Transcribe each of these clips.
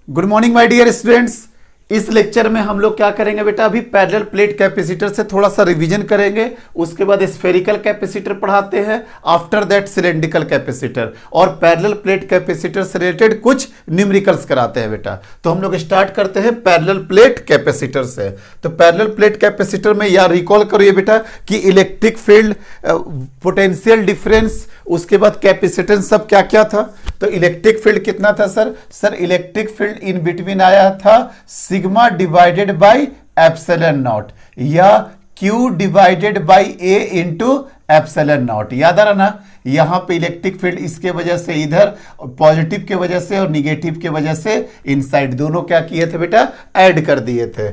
Good morning my dear students. इस lecture में हम लोग क्या करेंगे बेटा, अभी पैरेलल प्लेट कैपेसिटर से थोड़ा सा रिवीजन करेंगे, उसके बाद स्फेरिकल कैपेसिटर पढ़ाते हैं, आफ्टर दैट सिलेंड्रिकल कैपेसिटर, और पैरेलल प्लेट कैपेसिटर से रिलेटेड कुछ न्यूमेरिकल्स कराते हैं बेटा। तो हम लोग स्टार्ट करते हैं पैरेलल प्लेट कैपेसिटर से। तो पैरेलल प्लेट कैपेसिटर में यार रिकॉल करिए बेटा कि इलेक्ट्रिक फील्ड, पोटेंशियल डिफरेंस, उसके बाद कैपेसिटेंस, सब क्या क्या था। तो इलेक्ट्रिक फील्ड कितना था sir electric field in between आया था sigma divided by epsilon not, या Q divided by A into epsilon not. याद आ रहा ना, यहां पे इलेक्ट्रिक फील्ड इसके वजह से इधर पॉजिटिव के वजह से और निगेटिव के वजह से इनसाइड, दोनों क्या किए थे बेटा, ऐड कर दिए थे।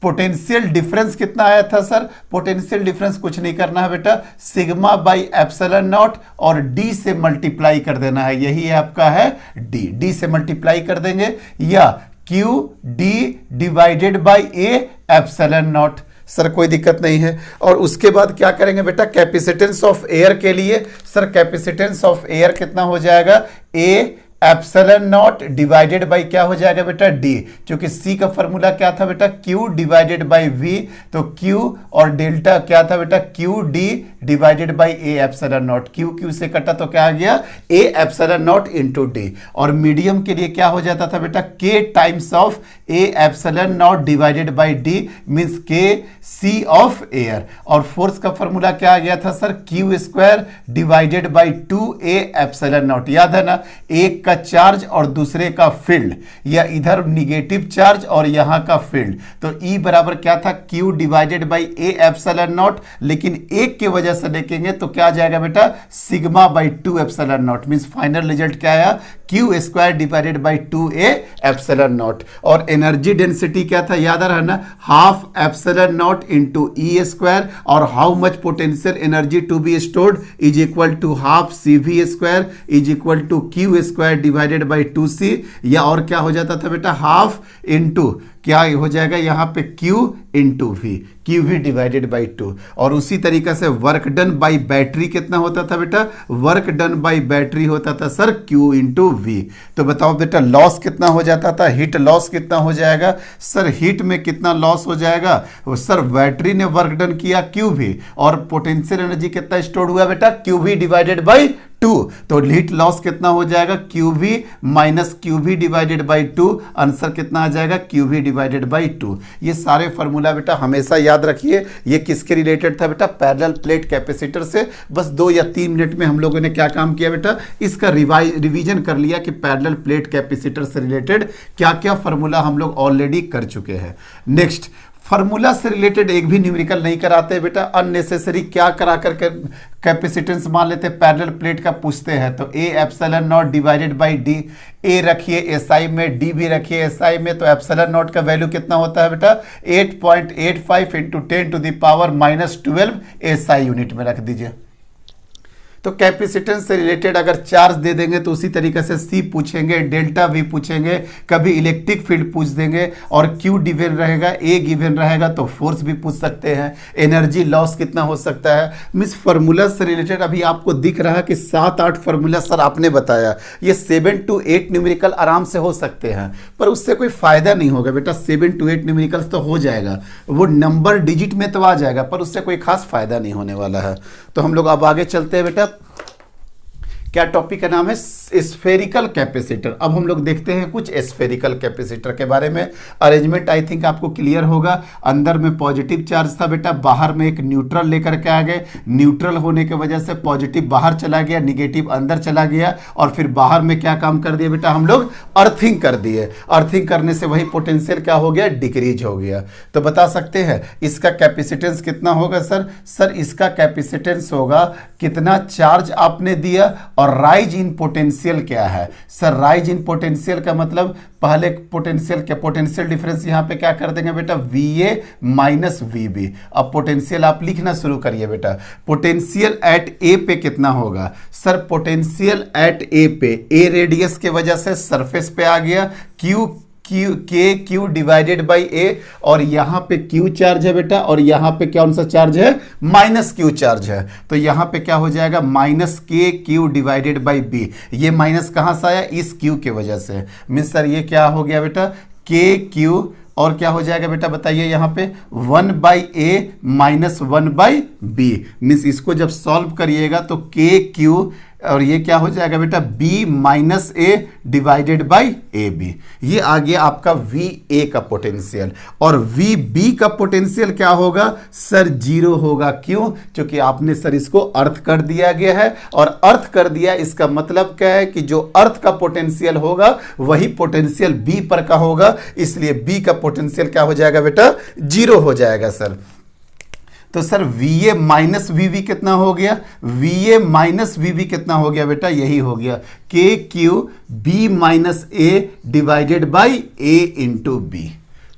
पोटेंशियल डिफरेंस कितना आया था सर, पोटेंशियल डिफरेंस कुछ नहीं करना है बेटा, सिग्मा बाई एप्सिलॉन नॉट और डी से मल्टीप्लाई कर देना है, यही आपका है डी से मल्टीप्लाई कर देंगे, या Q D divided by A epsilon not. Sir कोई दिक्कत नहीं है। और उसके बाद क्या करेंगे बेटा, कैपेसिटेंस ऑफ एयर के लिए सर कैपेसिटेंस ऑफ एयर कितना हो जाएगा, A epsilon not divided by क्या हो जाएगा बेटा, डी, क्योंकि सी का फॉर्मूला क्या था बेटा, Q डिवाइडेड बाई V, तो Q और डेल्टा क्या था बेटा, Q D divided by A epsilon not, Q से कटा तो क्या आ गया, A epsilon not into D. और मीडियम के लिए क्या हो जाता था बेटा, K times of A epsilon not divided by D means K C of air. और फोर्स का फॉर्मूला क्या आ गया था sir, Q square divided by 2A epsilon not. याद है ना, एक चार्ज और दूसरे का फील्ड, या इधर निगेटिव चार्ज और यहां का फील्ड, तो E बराबर क्या था, Q divided by A epsilon not, लेकिन एक के वजह से देखेंगे तो क्या आ जाएगा बेटा, sigma by 2 epsilon not, means final result क्या आया, Q square divided by 2A epsilon not. और एनर्जी डेंसिटी क्या था, याद आ रहा है ना, half epsilon not into E square, और how much potential energy to be stored is equal to half CV square is equal to Q square divided by 2C, या और क्या हो जाता था बेटा, हाफ इंटू क्या हो जाएगा यहाँ पे Q into V, QV divided by 2। और उसी तरीके से वर्क डन बाई बैटरी कितना होता था बेटा, वर्क डन बाई बैटरी होता था सर Q इंटू V। तो बताओ बेटा लॉस कितना हो जाता था, हीट लॉस कितना हो जाएगा सर, हीट में कितना लॉस हो जाएगा सर, बैटरी ने वर्क डन किया QV, और पोटेंशियल एनर्जी कितना स्टोर हुआ बेटा, QV डिवाइडेड बाई 2, तो हीट लॉस कितना हो जाएगा, QV minus QV divided by 2, answer कितना आ जाएगा, QV डिवाइडेड बाई 2। ये सारे फॉर्मूला बेटा हमेशा याद रखिए। ये किसके रिलेटेड था बेटा, पैरेलल प्लेट कैपेसिटर से। बस 2 या 3 मिनट में हम लोगों ने क्या काम किया बेटा, इसका रिवीजन कर लिया कि पैरेलल प्लेट कैपेसिटर से रिलेटेड क्या क्या फॉर्मूला हम लोग ऑलरेडी कर चुके हैं। नेक्स्ट, फार्मूला से रिलेटेड एक भी न्यूमेरिकल नहीं कराते बेटा, अननेसेसरी क्या करा कर कैपेसिटेंस मान लेते, पैरेलल प्लेट का पूछते हैं तो A epsilon not divided by D, A रखिए SI में, D भी रखिए SI में, तो एप्सिलॉन नॉट का वैल्यू कितना होता है बेटा, 8.85 into 10 to the power -12 SI unit में रख दीजिए। तो कैपेसिटेंस से रिलेटेड अगर चार्ज दे देंगे तो उसी तरीके से C पूछेंगे, डेल्टा V पूछेंगे, कभी इलेक्ट्रिक फील्ड पूछ देंगे, और Q गिवन रहेगा, A गिवन रहेगा तो फोर्स भी पूछ सकते हैं, एनर्जी लॉस कितना हो सकता है। मीन्स फार्मूला से रिलेटेड अभी आपको दिख रहा है कि 7-8 फार्मूला सर आपने बताया, ये 7 to 8 न्यूमेरिकल आराम से हो सकते हैं, पर उससे कोई फायदा नहीं होगा बेटा। 7 to 8 न्यूमेरिकल्स तो हो जाएगा, वो नंबर डिजिट में तो आ जाएगा, पर उससे कोई खास फायदा नहीं होने वाला है। तो हम लोग अब आगे चलते हैं बेटा, क्या टॉपिक का नाम है, स्फेरिकल कैपेसिटर। अब हम लोग देखते हैं कुछ स्फेरिकल कैपेसिटर के बारे में। अरेंजमेंट आई थिंक आपको क्लियर होगा। अंदर में पॉजिटिव चार्ज था बेटा, बाहर में एक न्यूट्रल लेकर के आ गए, न्यूट्रल होने की वजह से पॉजिटिव बाहर चला गया, निगेटिव अंदर चला गया, और फिर बाहर में क्या काम कर दिया बेटा, हम लोग अर्थिंग कर दिए। अर्थिंग करने से वही पोटेंशियल क्या हो गया, डिक्रीज हो गया। तो बता सकते हैं इसका कैपेसिटेंस कितना होगा सर इसका कैपेसिटेंस होगा कितना चार्ज आपने दिया, और राइज इन पोटेंशियल क्या है सर, राइज इन पोटेंशियल का मतलब पहले पोटेंशियल डिफरेंस यहां पे क्या कर देंगे बेटा, VA माइनस VB। अब पोटेंशियल आप लिखना शुरू करिए बेटा, पोटेंशियल एट A पे कितना होगा सर, पोटेंशियल एट A पे A रेडियस के वजह से सरफेस पे आ गया, के क्यू डिवाइडेड बाई ए, और यहां पे क्यू चार्ज है बेटा, और यहां पे कौन सा चार्ज है, माइनस क्यू चार्ज है। तो यहां पे क्या हो जाएगा, माइनस के क्यू डिवाइडेड बाई बी। ये माइनस कहां से आया, इस क्यू के वजह से। मीन सर ये क्या हो गया बेटा, के क्यू, और क्या हो जाएगा बेटा बताइए, यहां पे 1 by A minus 1 by B. Means इसको जब सॉल्व करिएगा तो के क्यू, और ये क्या हो जाएगा बेटा, b minus A divided by A B. ये आ गया आपका वी ए का पोटेंशियल। और वी बी का पोटेंशियल क्या होगा सर, 0 होगा। क्यों, क्योंकि आपने सर इसको अर्थ कर दिया गया है, और अर्थ कर दिया इसका मतलब क्या है कि जो अर्थ का पोटेंशियल होगा वही पोटेंशियल बी पर का होगा, इसलिए बी का पोटेंशियल क्या हो जाएगा बेटा, 0 हो जाएगा सर। तो सर VA माइनस वीवी कितना हो गया, VA माइनस वीवी कितना हो गया बेटा, यही हो गया K Q B minus A divided by A into B.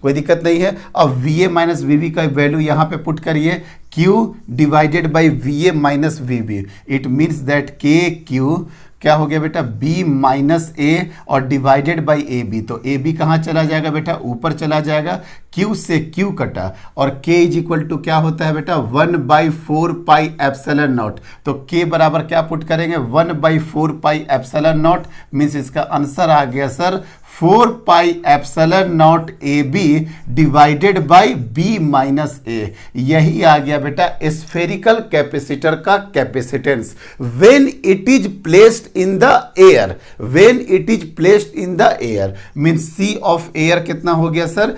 कोई दिक्कत नहीं है। अब VA माइनस वीवी का वैल्यू यहां पे पुट करिए, Q divided by VA minus V V. It means that K Q क्या हो गया बेटा, b माइनस ए और डिवाइडेड बाई ए बी। तो ए बी कहाँ चला जाएगा बेटा, ऊपर चला जाएगा, q से q कटा, और k इज इक्वल टू क्या होता है बेटा, 1/4 पाई एप्सिलॉन नॉट। तो k बराबर क्या पुट करेंगे, 1/4 पाई एप्सिलॉन नॉट। मीन्स इसका आंसर आ गया sir 4 pi epsilon not A B divided by B minus A. यही आ गया बेटा स्फेरिकल कैपेसिटर का capacitance when it is placed in the air. When it is placed in the air means C of air कितना हो गया sir,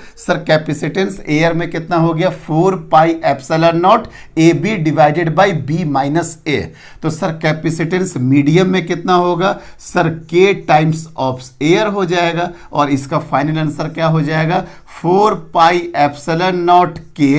capacitance air में कितना हो गया, 4 pi epsilon not A B divided by B minus A. तो sir capacitance medium में कितना होगा सर, के टाइम्स ऑफ एयर हो जाएगा, और इसका फाइनल आंसर क्या हो जाएगा, 4 pi epsilon not K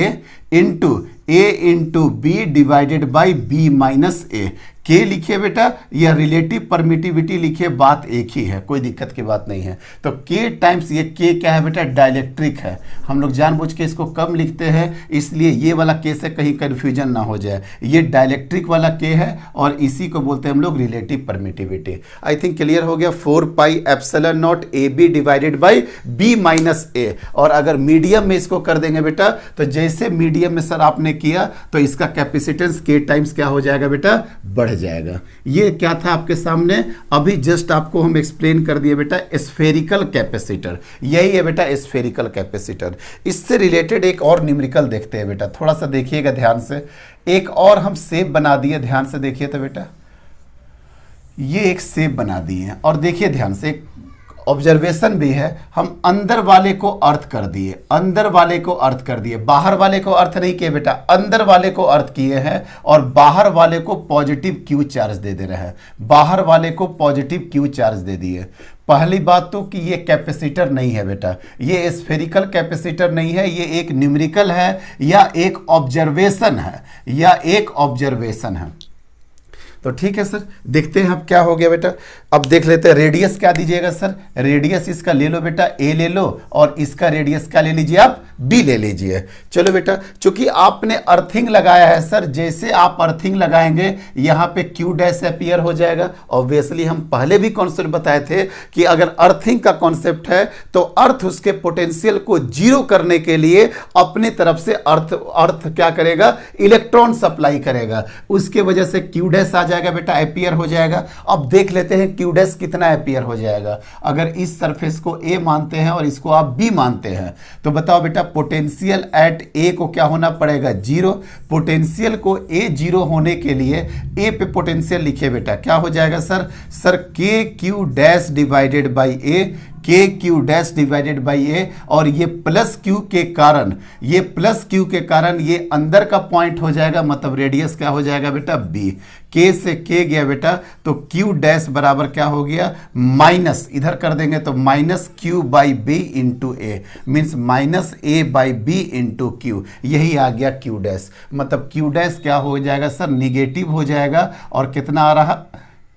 into A into B divided by B minus A. K लिखिए बेटा या रिलेटिव परमिटिविटी लिखिए, बात एक ही है, कोई दिक्कत की बात नहीं है। तो के टाइम्स ये के क्या है बेटा, डाइलेक्ट्रिक है। हम लोग जानबूझ के इसको कम लिखते हैं, इसलिए ये वाला के से कहीं कंफ्यूजन ना हो जाए। ये डाइलेक्ट्रिक वाला के है और इसी को बोलते हैं हम लोग relative permittivity. I think clear हो गया। 4 pi epsilon not A B divided by B minus A. और अगर मीडियम में इसको कर देंगे बेटा, तो जैसे मीडियम में सर आपने किया तो इसका कैपेसिटेंस के टाइम्स क्या हो जाएगा बेटा, बढ़ जाएगा। ये क्या था आपके सामने, अभी जस्ट आपको हम एक्सप्लेन कर दिए बेटा स्फेरिकल कैपेसिटर। यही है बेटा स्फेरिकल कैपेसिटर। इससे रिलेटेड एक और न्यूमेरिकल देखते हैं बेटा, थोड़ा सा देखिएगा ध्यान से। एक और हम शेप बना दिए, ध्यान से देखिए तो बेटा, ये एक शेप बना दिए और देखिए ध्यान से, एक ऑब्जर्वेशन भी है। हम अंदर वाले को अर्थ कर दिए, अंदर वाले को अर्थ कर दिए, बाहर वाले को अर्थ नहीं किए बेटा, अंदर वाले को अर्थ किए हैं और बाहर वाले को पॉजिटिव क्यू चार्ज दे रहे हैं। बाहर वाले को पॉजिटिव क्यू चार्ज दे दिए। पहली बात तो कि ये कैपेसिटर नहीं है बेटा, ये स्फेरिकल कैपेसिटर नहीं है, ये एक न्यूमेरिकल है या एक ऑब्जर्वेशन है, या एक ऑब्जर्वेशन है। तो ठीक है सर, देखते हैं अब क्या हो गया बेटा। अब देख लेते हैं रेडियस क्या दीजिएगा सर, रेडियस इसका ले लो बेटा ए ले लो, और इसका रेडियस क्या ले लीजिए आप, बी ले लीजिए। चलो बेटा, चूंकि आपने अर्थिंग लगाया है सर, जैसे आप अर्थिंग लगाएंगे यहाँ पे क्यू डैश अपीयर हो जाएगा। ऑब्वियसली हम पहले भी कॉन्सेप्ट बताए थे कि अगर अर्थिंग का कॉन्सेप्ट है तो अर्थ उसके पोटेंशियल को जीरो करने के लिए अपने तरफ से अर्थ क्या करेगा, इलेक्ट्रॉन सप्लाई करेगा, उसके वजह से क्यू डैश आ जाएगा बेटा, अपीयर हो जाएगा। अब देख लेते हैं क्यू डैश कितना अपीयर हो जाएगा। अगर इस सरफेस को ए मानते हैं और इसको आप बी मानते हैं तो बताओ बेटा, पोटेंशियल एट ए को क्या होना पड़ेगा, जीरो। पोटेंशियल को ए जीरो होने के लिए ए पे पोटेंशियल लिखिए बेटा, क्या हो जाएगा सर के Q dash divided by A, K Q dash divided by ए, और ये प्लस क्यू के कारण, ये प्लस क्यू के कारण ये अंदर का पॉइंट हो जाएगा, मतलब रेडियस क्या हो जाएगा बेटा, बी। के से के गया बेटा, तो क्यू डैश बराबर क्या हो गया, माइनस, इधर कर देंगे तो minus Q by B into A, means minus A by B into Q. यही आ गया क्यू डैश, मतलब क्यू डैश क्या हो जाएगा सर, निगेटिव हो जाएगा। और कितना आ रहा,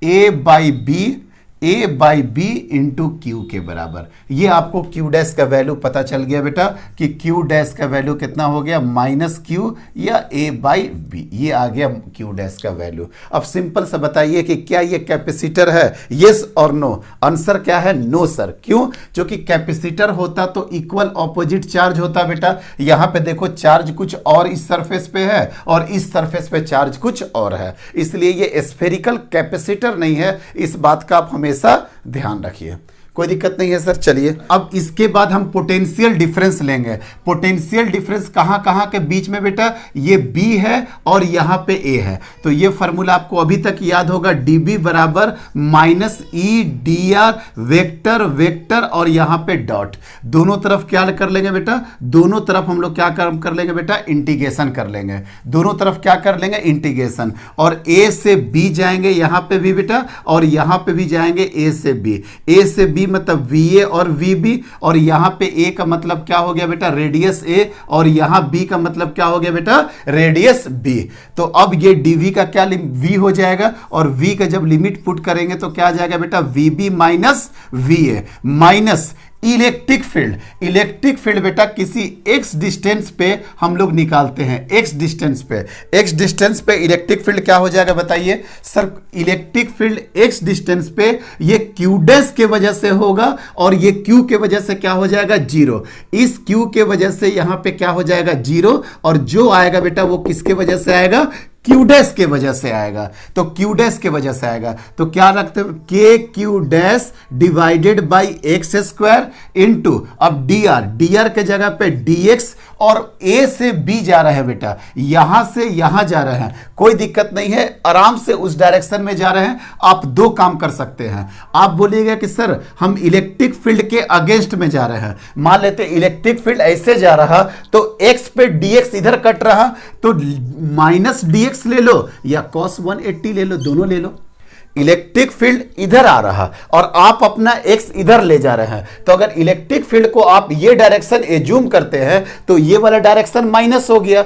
A by B A by B into Q के बराबर। ये आपको क्यू डैश का वैल्यू पता चल गया बेटा कि क्यू डैश का वैल्यू कितना हो गया, माइनस क्यू या ए बाई बी, ये आ गया क्यू डैश का वैल्यू। अब सिंपल सा बताइए कि क्या ये कैपेसिटर है, यस और नो। आंसर क्या है, नो सर। क्यों? क्योंकि कैपेसिटर होता तो इक्वल ऑपोजिट चार्ज होता बेटा। यहां पे देखो चार्ज कुछ और इस सरफेस पे है और इस सरफेस पे चार्ज कुछ और है, इसलिए ये स्फेरिकल कैपेसिटर नहीं है। इस बात का आप हमेशा ध्यान रखिए, कोई दिक्कत नहीं है सर। चलिए अब इसके बाद हम पोटेंशियल डिफरेंस लेंगे। पोटेंशियल डिफरेंस कहाँ कहाँ के बीच में बेटा, ये B है और यहाँ पे A है, तो ये फॉर्मूला आपको अभी तक याद होगा, dB बराबर minus E D R vector vector और यहाँ पे डॉट। दोनों तरफ क्या कर लेंगे बेटा, दोनों तरफ हम लोग क्या कर लेंगे बेटा, इंटीग्रेशन कर लेंगे। दोनों तरफ क्या कर लेंगे, इंटीग्रेशन। और A से B जाएंगे यहाँ पे भी बेटा, और यहाँ पे भी जाएंगे A से B। A से B मतलब VA और VB, और यहां पे A का मतलब क्या हो गया बेटा, रेडियस A, और यहां B का मतलब क्या हो गया बेटा, रेडियस B। तो अब ये dV का क्या V हो जाएगा, और V का जब लिमिट पुट करेंगे तो क्या आ जाएगा बेटा, VB minus VA minus electric field. Electric field बेटा किसी x डिस्टेंस पे हम लोग निकालते हैं, x डिस्टेंस पे। x डिस्टेंस पे इलेक्ट्रिक फील्ड क्या हो जाएगा बताइए sir, electric field x distance पे ये q डैश के वजह से होगा, और ये q के वजह से क्या हो जाएगा, जीरो। इस q के वजह से यहां पे क्या हो जाएगा, जीरो, और जो आएगा बेटा वो किसके वजह से आएगा, क्यू डैश के वजह से आएगा। तो क्यू डैश के वजह से आएगा तो क्या रखते हैं, के Q dash divided by X square into, अब डी आर के जगह पे dx, और a से b जा रहे हैं बेटा, यहां से यहां जा रहे हैं, कोई दिक्कत नहीं है, आराम से उस डायरेक्शन में जा रहे हैं। आप दो काम कर सकते हैं, आप बोलिएगा कि सर हम इलेक्ट्रिक फील्ड के अगेंस्ट में जा रहे हैं। मान लेते इलेक्ट्रिक फील्ड ऐसे जा रहा तो x पे dx इधर कट रहा, तो माइनस dx ले लो या cos 180 ले लो, दोनों ले लो। इलेक्ट्रिक फील्ड इधर आ रहा और आप अपना x इधर ले जा रहे हैं, तो अगर इलेक्ट्रिक फील्ड को आप ये डायरेक्शन एज्यूम करते हैं तो ये वाला डायरेक्शन माइनस हो गया,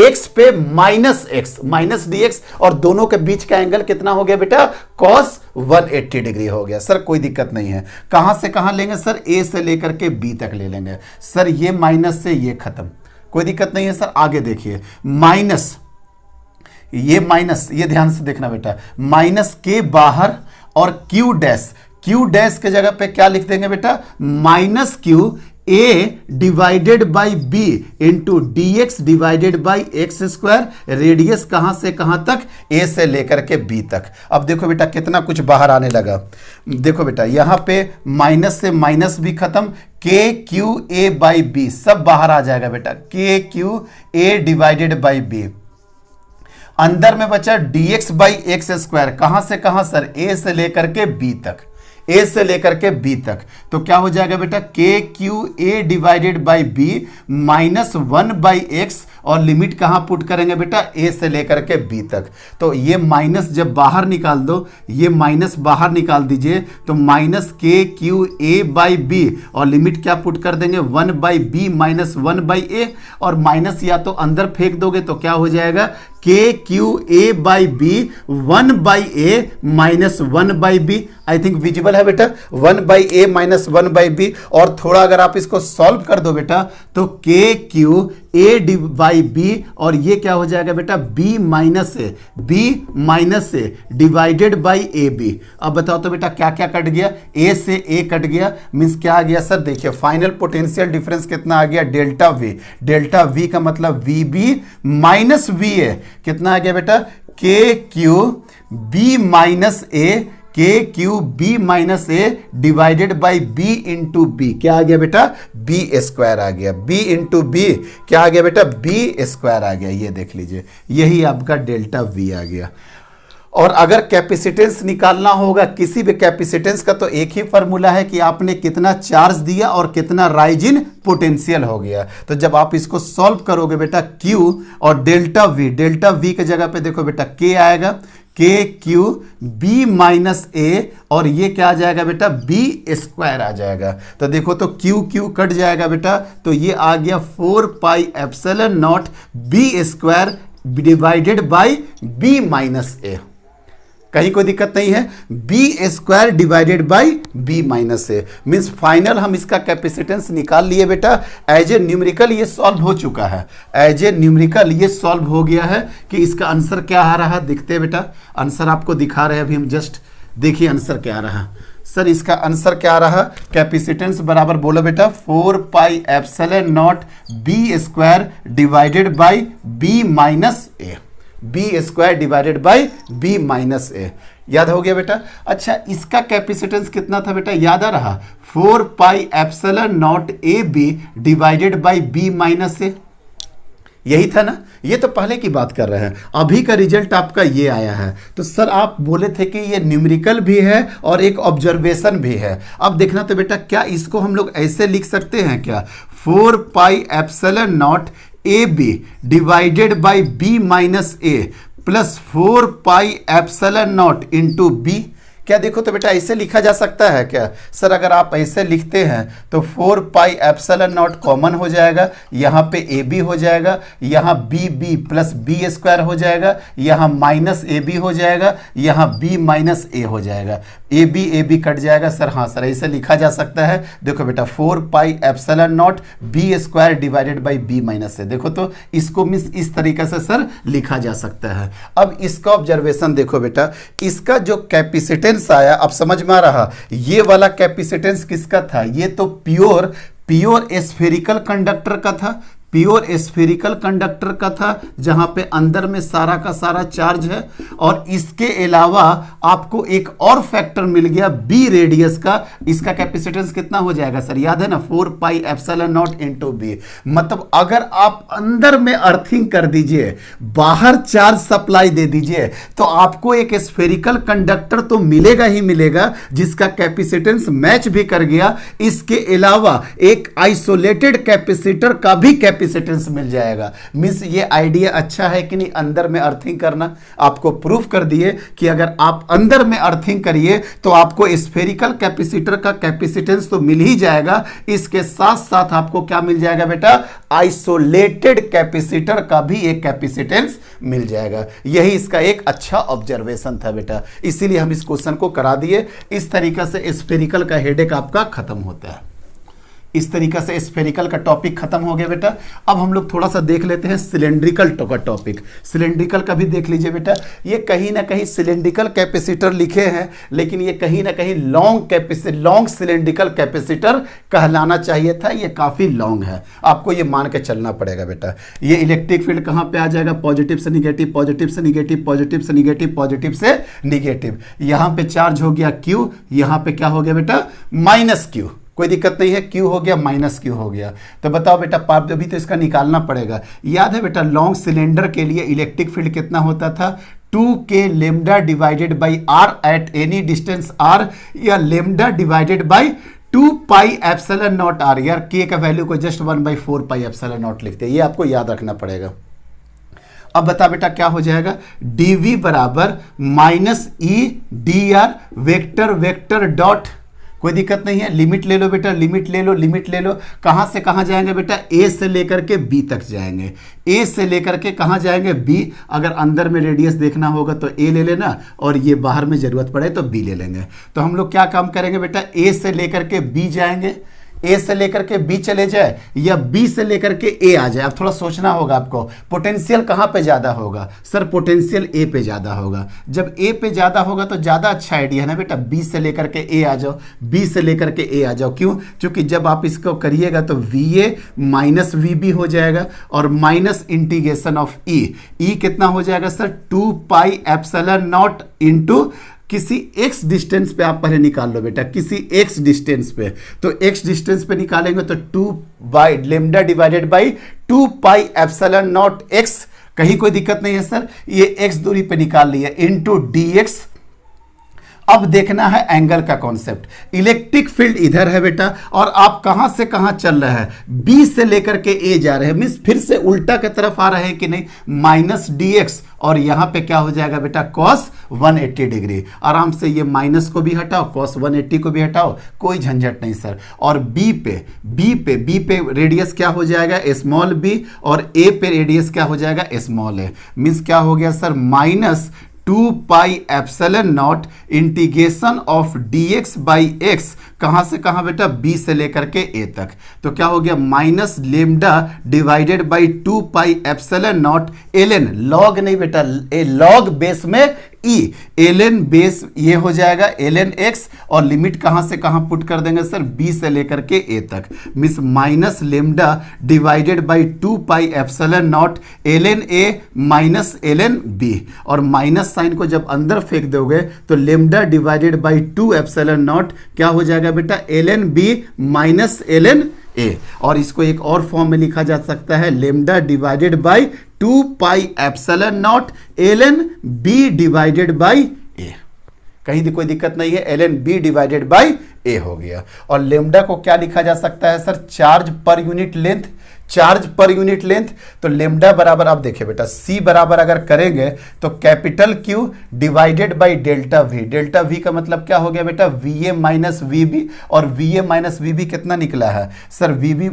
x पे माइनस x माइनस dx, और दोनों के बीच का एंगल कितना हो गया बेटा, cos 180 डिग्री हो गया। सर कोई दिक्कत नहीं है, कहां से कहां लेंगे सर, a से लेकर के b तक ले लेंगे। सर ये माइनस से ये खत्म, कोई दिक्कत नहीं है सर। आगे देखिए, माइनस, ये माइनस, ये ध्यान से देखना बेटा, माइनस के बाहर, और क्यू डैश के जगह पे क्या लिख देंगे बेटा, minus Q A divided by B into D X divided by X square. Radius कहां से कहां तक, ए से लेकर के बी तक। अब देखो बेटा कितना कुछ बाहर आने लगा, देखो बेटा यहां पे माइनस से माइनस भी खत्म, के क्यू ए बाई बी सब बाहर आ जाएगा बेटा, K Q A divided by B. अंदर में बचा dx बाई एक्स स्क्वायर, कहां से कहां सर, a से लेकर के b तक, a से लेकर के b तक। तो क्या हो जाएगा बेटा, K Q A divided by B minus 1 by X, और लिमिट कहां पुट करेंगे बेटा, a से लेकर के b तक। तो ये माइनस जब बाहर निकाल दो, ये माइनस बाहर निकाल दीजिए, तो माइनस के क्यू ए बाई बी, और लिमिट क्या पुट कर देंगे, 1 बाई बी माइनस 1 बाई ए, और माइनस या तो अंदर फेंक दोगे तो क्या हो जाएगा, K Q A by B 1 by A minus 1 by B. I think visible है बेटा, 1 by A minus 1 by B. और थोड़ा अगर आप इसको सॉल्व कर दो बेटा तो के क्यू ए बाई बी, और ये क्या हो जाएगा बेटा, B minus A divided by A B. अब बताओ तो बेटा क्या क्या कट गया, ए से ए कट गया, मीन्स क्या आ गया सर, देखिए फाइनल पोटेंशियल डिफरेंस कितना आ गया, डेल्टा वी। डेल्टा वी का मतलब V B minus V A, कितना आ गया बेटा, K Q B minus A, K Q B minus A divided by B into B, क्या आ गया बेटा, बी स्क्वायर आ गया, बी इंटू बी क्या आ गया बेटा, बी स्क्वायर आ गया। ये देख लीजिए, यही आपका डेल्टा वी आ गया। और अगर कैपेसिटेंस निकालना होगा किसी भी कैपेसिटेंस का, तो एक ही फॉर्मूला है कि आपने कितना चार्ज दिया और कितना राइज इन पोटेंशियल हो गया। तो जब आप इसको सॉल्व करोगे बेटा, Q और डेल्टा V के जगह पे देखो बेटा K आएगा, के क्यू बी माइनस ए, और ये क्या आ जाएगा बेटा, बी स्क्वायर आ जाएगा। तो देखो तो क्यू क्यू कट जाएगा बेटा, तो ये आ गया 4 pi epsilon not B square divided by B minus A. कहीं कोई दिक्कत नहीं है। B square divided by B minus A, means final हम इसका कैपेसिटेंस निकाल लिए बेटा। एज ए न्यूमेरिकल ये सॉल्व हो चुका है, एज ए न्यूमेरिकल ये सॉल्व हो गया है कि इसका आंसर क्या आ रहा है। देखते हैं बेटा, आंसर आपको दिखा रहे हैं अभी हम, जस्ट देखिए आंसर क्या आ रहा। सर इसका आंसर क्या आ रहा, कैपेसिटेंस बराबर बोलो बेटा 4 pi epsilon not B square divided by B minus A, B square divided by B minus A. याद हो गया बेटा। अच्छा इसका कैपेसिटेंस कितना था बेटा, याद आ रहा 4 pi epsilon not A B divided by B minus A, यही था ना। ये तो पहले की बात कर रहे हैं, अभी का रिजल्ट आपका ये आया है। तो सर आप बोले थे कि ये न्यूमेरिकल भी है और एक ऑब्जर्वेशन भी है। अब देखना तो बेटा क्या इसको हम लोग ऐसे लिख सकते हैं क्या, 4 pi epsilon not A B divided by B minus A plus 4 pi epsilon not into B. क्या देखो तो बेटा ऐसे लिखा जा सकता है क्या। सर अगर आप ऐसे लिखते हैं तो 4 पाई एप्सिलॉन नॉट कॉमन हो जाएगा, यहाँ पे ए बी हो जाएगा, यहाँ B B plus B square हो जाएगा, यहाँ माइनस ए बी हो जाएगा, यहाँ बी माइनस ए हो जाएगा, ए बी कट जाएगा। सर हाँ सर ऐसे लिखा जा सकता है। देखो बेटा 4 pi epsilon not B square divided by B minus A, देखो तो इसको मिस इस तरीके से सर लिखा जा सकता है। अब इसका ऑब्जर्वेशन देखो बेटा, इसका जो कैपेसिटेंस आया, अब समझ में आ रहा ये वाला कैपेसिटेंस किसका था, ये तो प्योर स्फेरिकल कंडक्टर का था, प्योर स्फेरिकल कंडक्टर का था, जहां पे अंदर में सारा का सारा चार्ज है। और इसके अलावा आपको एक और फैक्टर मिल गया बी रेडियस का, इसका कैपेसिटेंस कितना हो जाएगा सर, याद है ना 4 pi epsilon not into B. मतलब अगर आप अंदर में अर्थिंग कर दीजिए, बाहर चार्ज सप्लाई दे दीजिए, तो आपको एक स्फेरिकल कंडक्टर तो मिलेगा ही मिलेगा जिसका कैपेसिटेंस मैच भी कर गया। इसके अलावा एक आइसोलेटेड कैपेसिटर का भी कैपेसिटेंस मिल जाएगा। मींस ये आइडिया अच्छा है कि नहीं, अंदर में अर्थिंग करना। आपको प्रूफ कर दिए कि अगर आप अंदर में अर्थिंग करिए तो आपको स्फेरिकल कैपेसिटर का कैपेसिटेंस तो मिल ही जाएगा, इसके साथ साथ आपको क्या मिल जाएगा बेटा, आइसोलेटेड कैपेसिटर का भी एक कैपेसिटेंस मिल जाएगा। यही इसका एक अच्छा ऑब्जर्वेशन था बेटा, इसीलिए हम इस क्वेश्चन को करा दिए। इस तरीके से स्फेरिकल का हेडेक आपका खत्म होता है। इस तरीके से स्फेरिकल का टॉपिक खत्म हो गया बेटा। अब हम लोग थोड़ा सा देख लेते हैं सिलेंड्रिकल का टॉपिक। सिलेंड्रिकल का भी देख लीजिए बेटा, ये कहीं ना कहीं सिलेंड्रिकल कैपेसिटर लिखे हैं, लेकिन ये कहीं ना कहीं लॉन्ग सिलेंड्रिकल कैपेसिटर कहलाना चाहिए था। ये काफ़ी लॉन्ग है, आपको ये मान के चलना पड़ेगा बेटा। ये इलेक्ट्रिक फील्ड कहाँ पे आ जाएगा, पॉजिटिव से निगेटिव, पॉजिटिव से निगेटिव, पॉजिटिव से निगेटिव, पॉजिटिव से निगेटिव। यहाँ पे चार्ज हो गया Q, यहाँ पे क्या हो गया बेटा, माइनस Q। कोई दिक्कत नहीं है, Q हो गया माइनस Q हो गया। तो बताओ बेटा पाप अभी तो इसका निकालना पड़ेगा। याद है बेटा लॉन्ग सिलेंडर के लिए इलेक्ट्रिक फील्ड कितना होता था, 2k lambda divided by R at any distance r, या lambda divided by 2 pi epsilon nought r। यार k का वैल्यू को जस्ट 1/4 पाई एप्सिलॉन नॉट लिखते हैं, ये आपको याद रखना पड़ेगा। अब बता बेटा क्या हो जाएगा, dv बराबर minus E D R vector dot, कोई दिक्कत नहीं है, लिमिट ले लो बेटा, लिमिट ले लो। कहां से कहां जाएंगे बेटा, ए से लेकर के बी तक जाएंगे, ए से लेकर के कहां जाएंगे बी। अगर अंदर में रेडियस देखना होगा तो ए ले लेना, और ये बाहर में जरूरत पड़े तो बी ले लेंगे। तो हम लोग क्या काम करेंगे बेटा, ए से लेकर के बी जाएंगे, ए से लेकर के बी चले जाए या बी से लेकर के ए आ जाए। अब थोड़ा सोचना होगा आपको, पोटेंशियल कहाँ पे ज़्यादा होगा, सर पोटेंशियल ए पे ज़्यादा होगा। जब ए पे ज़्यादा होगा तो ज़्यादा अच्छा आइडिया है ना बेटा, बी से लेकर के ए आ जाओ, बी से लेकर के ए आ जाओ। क्यों, क्योंकि जब आप इसको करिएगा तो V A minus V B हो जाएगा, और minus integration of E, E कितना हो जाएगा sir, 2 pi epsilon not into किसी x डिस्टेंस पे आप पहले निकाल लो बेटा, किसी x डिस्टेंस पे। तो x डिस्टेंस पे निकालेंगे तो 2 by lambda divided by 2 pi epsilon not x, कहीं कोई दिक्कत नहीं है सर, ये x दूरी पे निकाल लिया, इंटू dx। अब देखना है एंगल का कॉन्सेप्ट। इलेक्ट्रिक फील्ड इधर है बेटा, और आप कहां से कहां चल रहे हैं, बी से लेकर के ए जा रहे हैं, मीन्स फिर से उल्टा की तरफ आ रहे हैं कि नहीं, माइनस dx, और यहां पे क्या हो जाएगा बेटा, cos 180 डिग्री। आराम से ये माइनस को भी हटाओ, cos 180 को भी हटाओ, कोई झंझट नहीं सर। और बी पे रेडियस क्या हो जाएगा, स्मॉल बी, और ए पे रेडियस क्या हो जाएगा, स्मॉल ए। मीन्स क्या हो गया sir, minus 2 pi epsilon not integration of dx by x, कहां से कहां बेटा, b से लेकर के a तक। तो क्या हो गया, minus lambda divided by 2 pi epsilon not ln, log नहीं बेटा, लॉग बेस में e, ln बेस ये हो जाएगा ln x, और लिमिट कहां से कहां पुट कर देंगे सर, b से लेकर के a तक, means minus lambda divided by 2 pi epsilon not ln a minus ln b, और माइनस साइन को जब अंदर फेंक दोगे तो lambda divided by 2 epsilon not क्या हो जाएगा बेटा, ln b minus ln a, और इसको एक और फॉर्म में लिखा जा सकता है, lambda divided by 2 pi epsilon not ln b divided by a, कहीं कोई दिक्कत नहीं है, ln b divided by a हो गया। और लेमडा को क्या लिखा जा सकता है sir, charge per unit length, charge per unit length. तो लेमडा बराबर, आप देखिए बेटा, c बराबर अगर करेंगे तो capital Q divided by delta V, delta V का मतलब क्या हो गया बेटा, VA माइनस VB, और VA माइनस VB कितना निकला है सर, VB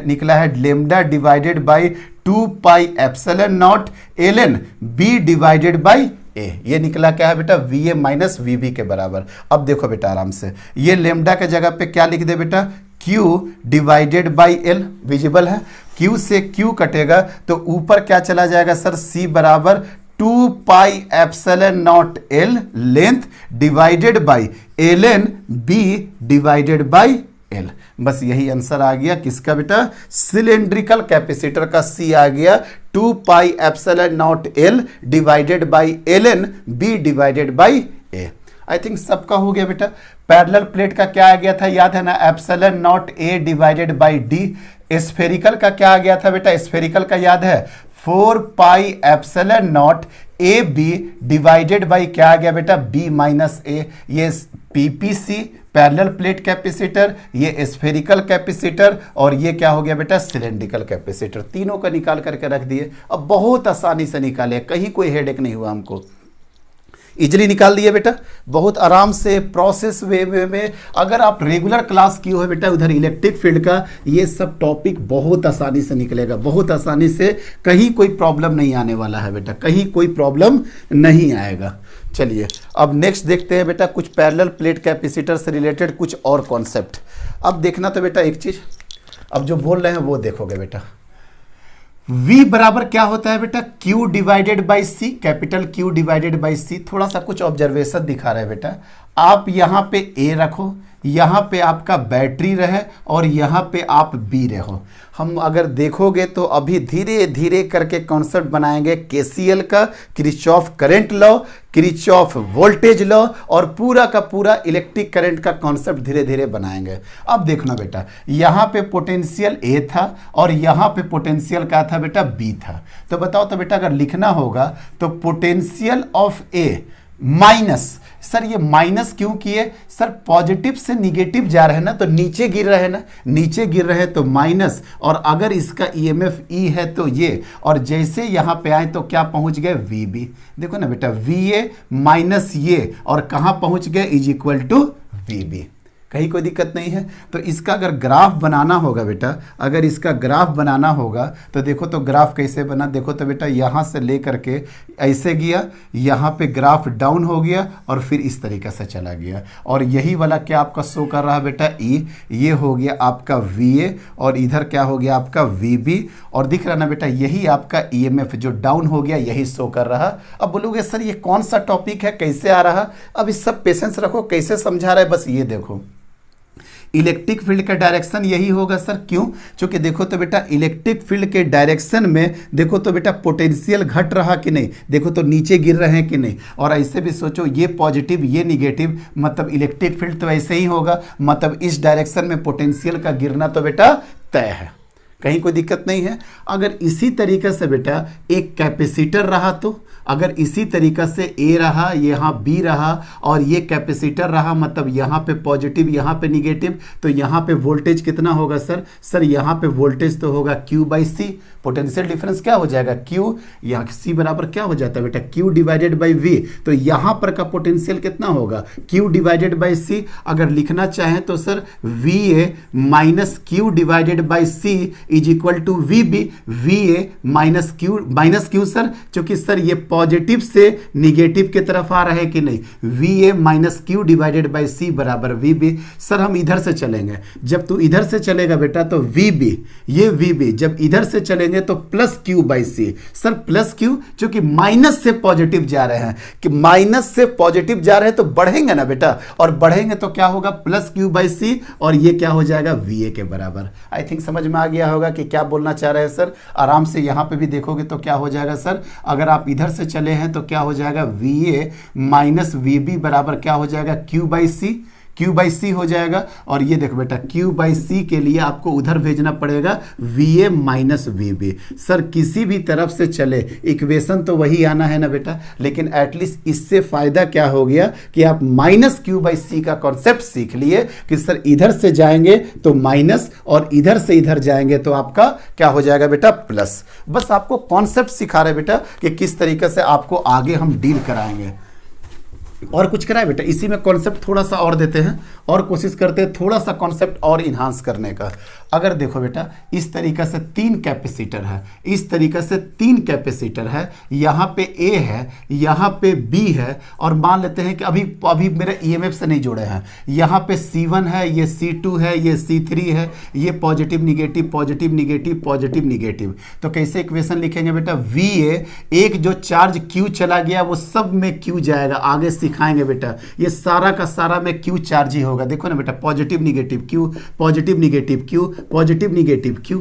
निकला है lambda divided by 2 pi epsilon not ln b divided by a, ये निकला क्या है बेटा, VA माइनस VB के बराबर। अब देखो बेटा आराम से, ये लेमडा के जगह पे क्या लिख दे बेटा, Q divided by L, visible है, Q से Q कटेगा तो ऊपर क्या चला जाएगा सर, C बराबर 2 pi epsilon not L length divided by ln B divided by L। बस यही आंसर आ गया किसका बेटा, सिलेंड्रिकल कैपेसिटर का C आ गया 2 pi epsilon not L divided by ln B divided by A। I think सबका हो गया बेटा। पैरेलल प्लेट का क्या आ गया था, याद है ना, epsilon nought A divided by D। Spherical का क्या आ गया था बेटा, स्फेरिकल का याद है 4 pi epsilon not AB divided by क्या आ गया बेटा, B माइनस A। ये PPC पैरेलल प्लेट कैपेसिटर, ये स्फेरिकल कैपेसिटर, और ये क्या हो गया बेटा, सिलेंड्रिकल कैपेसिटर। तीनों का निकाल करके रख दिए। अब बहुत आसानी से निकाले, कहीं कोई हेडेक नहीं हुआ हमको, इजिली निकाल दिए बेटा, बहुत आराम से प्रोसेस वे में। अगर आप रेगुलर क्लास किए हो बेटा उधर इलेक्ट्रिक फील्ड का, ये सब टॉपिक बहुत आसानी से निकलेगा, बहुत आसानी से, कहीं कोई प्रॉब्लम नहीं आने वाला है बेटा, कहीं कोई प्रॉब्लम नहीं आएगा। चलिए अब नेक्स्ट देखते हैं बेटा कुछ पैरेलल प्लेट कैपेसिटर से रिलेटेड कुछ और कॉन्सेप्ट। अब देखना तो बेटा एक चीज, अब जो बोल रहे हैं वो देखोगे बेटा। V बराबर क्या होता है बेटा, Q divided by C, capital Q divided by C। थोड़ा सा कुछ ऑब्जर्वेशन दिखा रहा है बेटा, आप यहाँ पे A रखो, यहाँ पे आपका बैटरी रहे, और यहाँ पे आप B रहो। हम अगर देखोगे तो अभी धीरे धीरे करके कॉन्सेप्ट बनाएंगे KCL का, Kirchhoff current law, Kirchhoff voltage law, और पूरा का पूरा इलेक्ट्रिक करंट का कॉन्सेप्ट धीरे धीरे बनाएंगे। अब देखना बेटा, यहाँ पे पोटेंशियल A था और यहाँ पे पोटेंशियल क्या था बेटा, B था। तो बताओ तो बेटा अगर लिखना होगा तो potential of A minus, sir ये माइनस क्यों किए सर, पॉजिटिव से निगेटिव जा रहे हैं ना, तो नीचे गिर रहे हैं ना, नीचे गिर रहे हैं तो माइनस, और अगर इसका ईएमएफ ई है तो ये, और जैसे यहाँ पे आए तो क्या पहुंच गए, VB। देखो ना बेटा, VA माइनस ये, और कहाँ पहुंच गए, इज इक्वल टू VB। कहीं कोई दिक्कत नहीं है। तो इसका अगर ग्राफ बनाना होगा बेटा, अगर इसका ग्राफ बनाना होगा तो देखो तो ग्राफ कैसे बना, देखो तो बेटा यहाँ से ले करके ऐसे गया, यहाँ पे ग्राफ डाउन हो गया और फिर इस तरीके से चला गया, और यही वाला क्या आपका शो कर रहा है बेटा, E, ये हो गया आपका VA, और इधर क्या हो गया आपका VB, और दिख रहा ना बेटा यही आपका EMF जो डाउन हो गया यही शो कर रहा। अब बोलोगे सर ये कौन सा टॉपिक है, कैसे आ रहा, अब इस सब पेशेंस रखो, कैसे समझा रहा है, बस ये देखो इलेक्ट्रिक फील्ड का डायरेक्शन यही होगा सर, क्यों, क्योंकि देखो तो बेटा इलेक्ट्रिक फील्ड के डायरेक्शन में देखो तो बेटा पोटेंशियल घट रहा कि नहीं, देखो तो नीचे गिर रहे हैं कि नहीं, और ऐसे भी सोचो ये पॉजिटिव ये निगेटिव, मतलब इलेक्ट्रिक फील्ड तो ऐसे ही होगा, मतलब इस डायरेक्शन में पोटेंशियल का गिरना तो बेटा तय है, कहीं कोई दिक्कत नहीं है। अगर इसी तरीके से बेटा एक कैपेसिटर रहा, तो अगर इसी तरीका से A रहा, यहाँ B रहा, और ये कैपेसिटर रहा, मतलब यहाँ पे पॉजिटिव यहाँ पे निगेटिव, तो यहाँ पे वोल्टेज कितना होगा सर यहाँ पे वोल्टेज तो होगा Q by C, potential difference क्या हो जाएगा Q, यहाँ C बराबर क्या हो जाता है बेटा Q डिवाइडेड बाई V, तो यहाँ पर का पोटेंशियल कितना होगा Q डिवाइडेड बाई C। अगर लिखना चाहें तो sir VA minus Q divided by C is equal to VB, VA minus Q sir, क्योंकि सर ये पॉजिटिव से निगेटिव की तरफ आ रहा है कि नहीं, V A minus Q divided by C बराबर वी बी। सर हम इधर से चलेंगे, जब तू इधर से चलेगा बेटा तो वी बी, ये वी बी जब इधर से चलेंगे तो plus Q by C. Sir plus Q क्योंकि माइनस से पॉजिटिव जा रहे हैं, कि माइनस से पॉजिटिव जा रहे हैं तो बढ़ेंगे ना बेटा, और बढ़ेंगे तो क्या होगा, प्लस क्यू बाई सी, और ये क्या हो जाएगा, वी ए के बराबर। आई थिंक समझ में आ गया होगा कि क्या बोलना चाह रहे हैं सर। आराम से यहाँ पे भी देखोगे तो क्या हो जाएगा सर, अगर आप इधर से चले हैं तो क्या हो जाएगा, V A minus V B बराबर क्या हो जाएगा, Q by C, Q by C हो जाएगा। और ये देखो बेटा क्यू बाई सी के लिए आपको उधर भेजना पड़ेगा V A minus V B. Sir किसी भी तरफ से चले इक्वेशन तो वही आना है ना बेटा, लेकिन एटलीस्ट इससे फायदा क्या हो गया कि आप माइनस क्यू बाई सी का कॉन्सेप्ट सीख लिए कि सर इधर से जाएंगे तो माइनस और इधर से इधर जाएंगे तो आपका क्या हो जाएगा बेटा, प्लस। बस आपको कॉन्सेप्ट सिखा रहे बेटा कि किस तरीके से आपको आगे हम डील कराएंगे। और कुछ कराए बेटा, इसी में कॉन्सेप्ट थोड़ा सा और देते हैं और कोशिश करते हैं थोड़ा सा कॉन्सेप्ट और इन्हांस करने का। अगर देखो बेटा इस तरीका से 3 कैपेसिटर है, इस तरीका से 3 कैपेसिटर है, यहाँ पे ए है, यहाँ पे बी है, और मान लेते हैं कि अभी मेरे ईएमएफ से नहीं जुड़े हैं, यहाँ पे C1 है, ये C2 है, ये C3 है, ये positive negative positive negative positive negative. तो कैसे इक्वेशन लिखेंगे बेटा, वी ए, एक जो चार्ज Q चला गया वो सब में Q जाएगा, आगे सिखाएंगे बेटा, ये सारा का सारा में Q चार्ज ही होगा। देखो ना बेटा positive negative Q, positive negative Q, positive negative Q,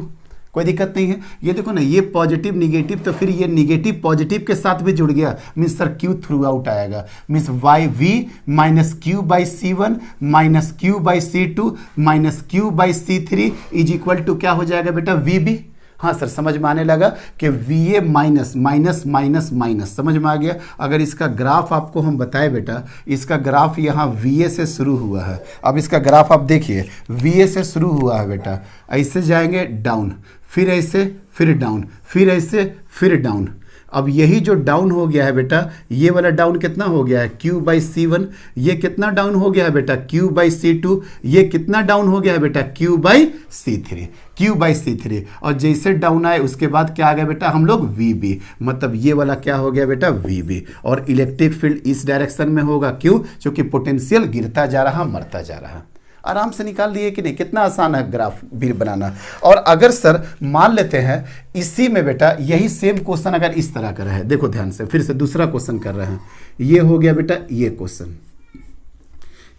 कोई दिक्कत नहीं है। ये देखो ना ये पॉजिटिव निगेटिव, तो फिर ये निगेटिव पॉजिटिव के साथ भी जुड़ गया, means sir Q throughout आएगा, means Y V minus Q by C1 minus Q by C2 minus Q by C3 is equal to क्या हो जाएगा बेटा, वी बी। हाँ सर समझ में आने लगा कि we A minus minus minus minus, समझ में आ गया। अगर इसका ग्राफ आपको हम बताएं बेटा, इसका ग्राफ यहाँ वी ए से शुरू हुआ है। अब इसका ग्राफ आप देखिए, वी ए से शुरू हुआ है बेटा, ऐसे जाएंगे डाउन, फिर ऐसे, फिर डाउन, फिर ऐसे, फिर डाउन। अब यही जो डाउन हो गया है बेटा, ये वाला डाउन कितना हो गया है, Q बाई C1, ये कितना डाउन हो गया है बेटा, Q बाई C2, ये कितना डाउन हो गया है बेटा, Q by C3, Q by C3। और जैसे डाउन आए उसके बाद क्या आ गया बेटा, हम लोग VB, मतलब ये वाला क्या हो गया बेटा, VB। और इलेक्ट्रिक फील्ड इस डायरेक्शन में होगा, क्यों, क्योंकि पोटेंशियल गिरता जा रहा, मरता जा रहा। आराम से निकाल लिए कि नहीं, कितना आसान है ग्राफ भी बनाना। और अगर सर मान लेते हैं इसी में बेटा यही सेम क्वेश्चन अगर इस तरह का है, देखो ध्यान से, फिर से दूसरा क्वेश्चन कर रहे हैं। ये हो गया बेटा ये क्वेश्चन,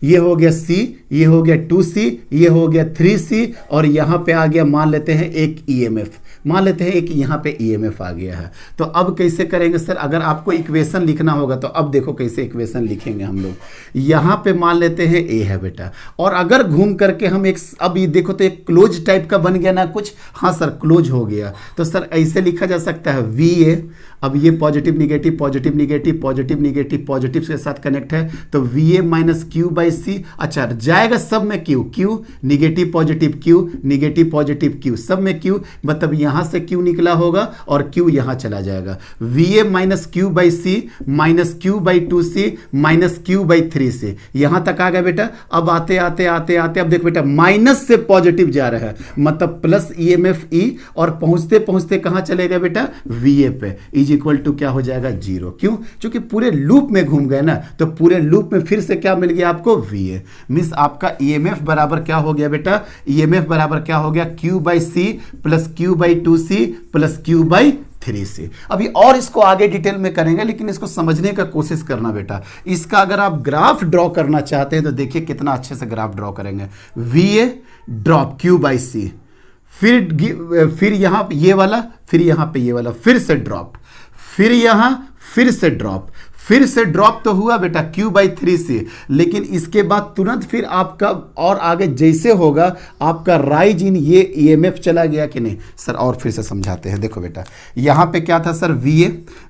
ये हो गया C, ये हो गया 2C, ये हो गया 3C, और यहाँ पे आ गया मान लेते हैं एक EMF, मान लेते हैं एक यहाँ पे EMF आ गया है। तो अब कैसे करेंगे सर, अगर आपको इक्वेशन लिखना होगा तो अब देखो कैसे इक्वेशन लिखेंगे हम लोग। यहाँ पे मान लेते हैं A है बेटा, और अगर घूम करके हम एक, अब ये देखो तो एक क्लोज टाइप का बन गया ना कुछ, हाँ सर क्लोज हो गया। तो सर ऐसे लिखा जा सकता है VA, अब ये positive negative positive negative positive negative positive के साथ कनेक्ट है, तो VA माइनस क्यू बाई सी। अच्छा जाएगा सब में Q, Q negative positive Q, negative positive Q, सब में Q, मतलब यहाँ से Q निकला होगा और Q यहाँ चला जाएगा। VA minus Q by C minus Q by 2C minus Q by 3C, यहाँ तक आ गया बेटा। अब आते आते आते आते अब देखो बेटा माइनस से पॉजिटिव जा रहा है, मतलब प्लस EMF E, और पहुँचते पहुँचते कहाँ चलेगा बेटा, VA पे, इज इक्वल टू क्या हो जाएगा, 0। क्यों, क्योंकि पूरे लूप में घूम गए ना, तो पूरे लूप में फिर से क्या मिल गया आपको, VA। मीन्स आपका EMF बराबर क्या हो गया बेटा, EMF बराबर क्या हो गया, Q by C plus Q by 2C plus Q by 3C। अभी और इसको आगे डिटेल में करेंगे, लेकिन इसको समझने का कोशिश करना बेटा। इसका अगर आप ग्राफ ड्रॉ करना चाहते हैं तो देखिए कितना अच्छे से ग्राफ ड्रॉ करेंगे। VA ड्रॉप Q बाई सी, फिर यहाँ ये वाला, फिर यहाँ पे ये वाला, फिर से ड्रॉप, फिर यहाँ फिर से ड्रॉप, फिर से ड्रॉप तो हुआ बेटा Q बाई 3C, लेकिन इसके बाद तुरंत फिर आपका और आगे जैसे होगा आपका राइज इन ये EMF चला गया कि नहीं सर। और फिर से समझाते हैं, देखो बेटा यहाँ पे क्या था सर,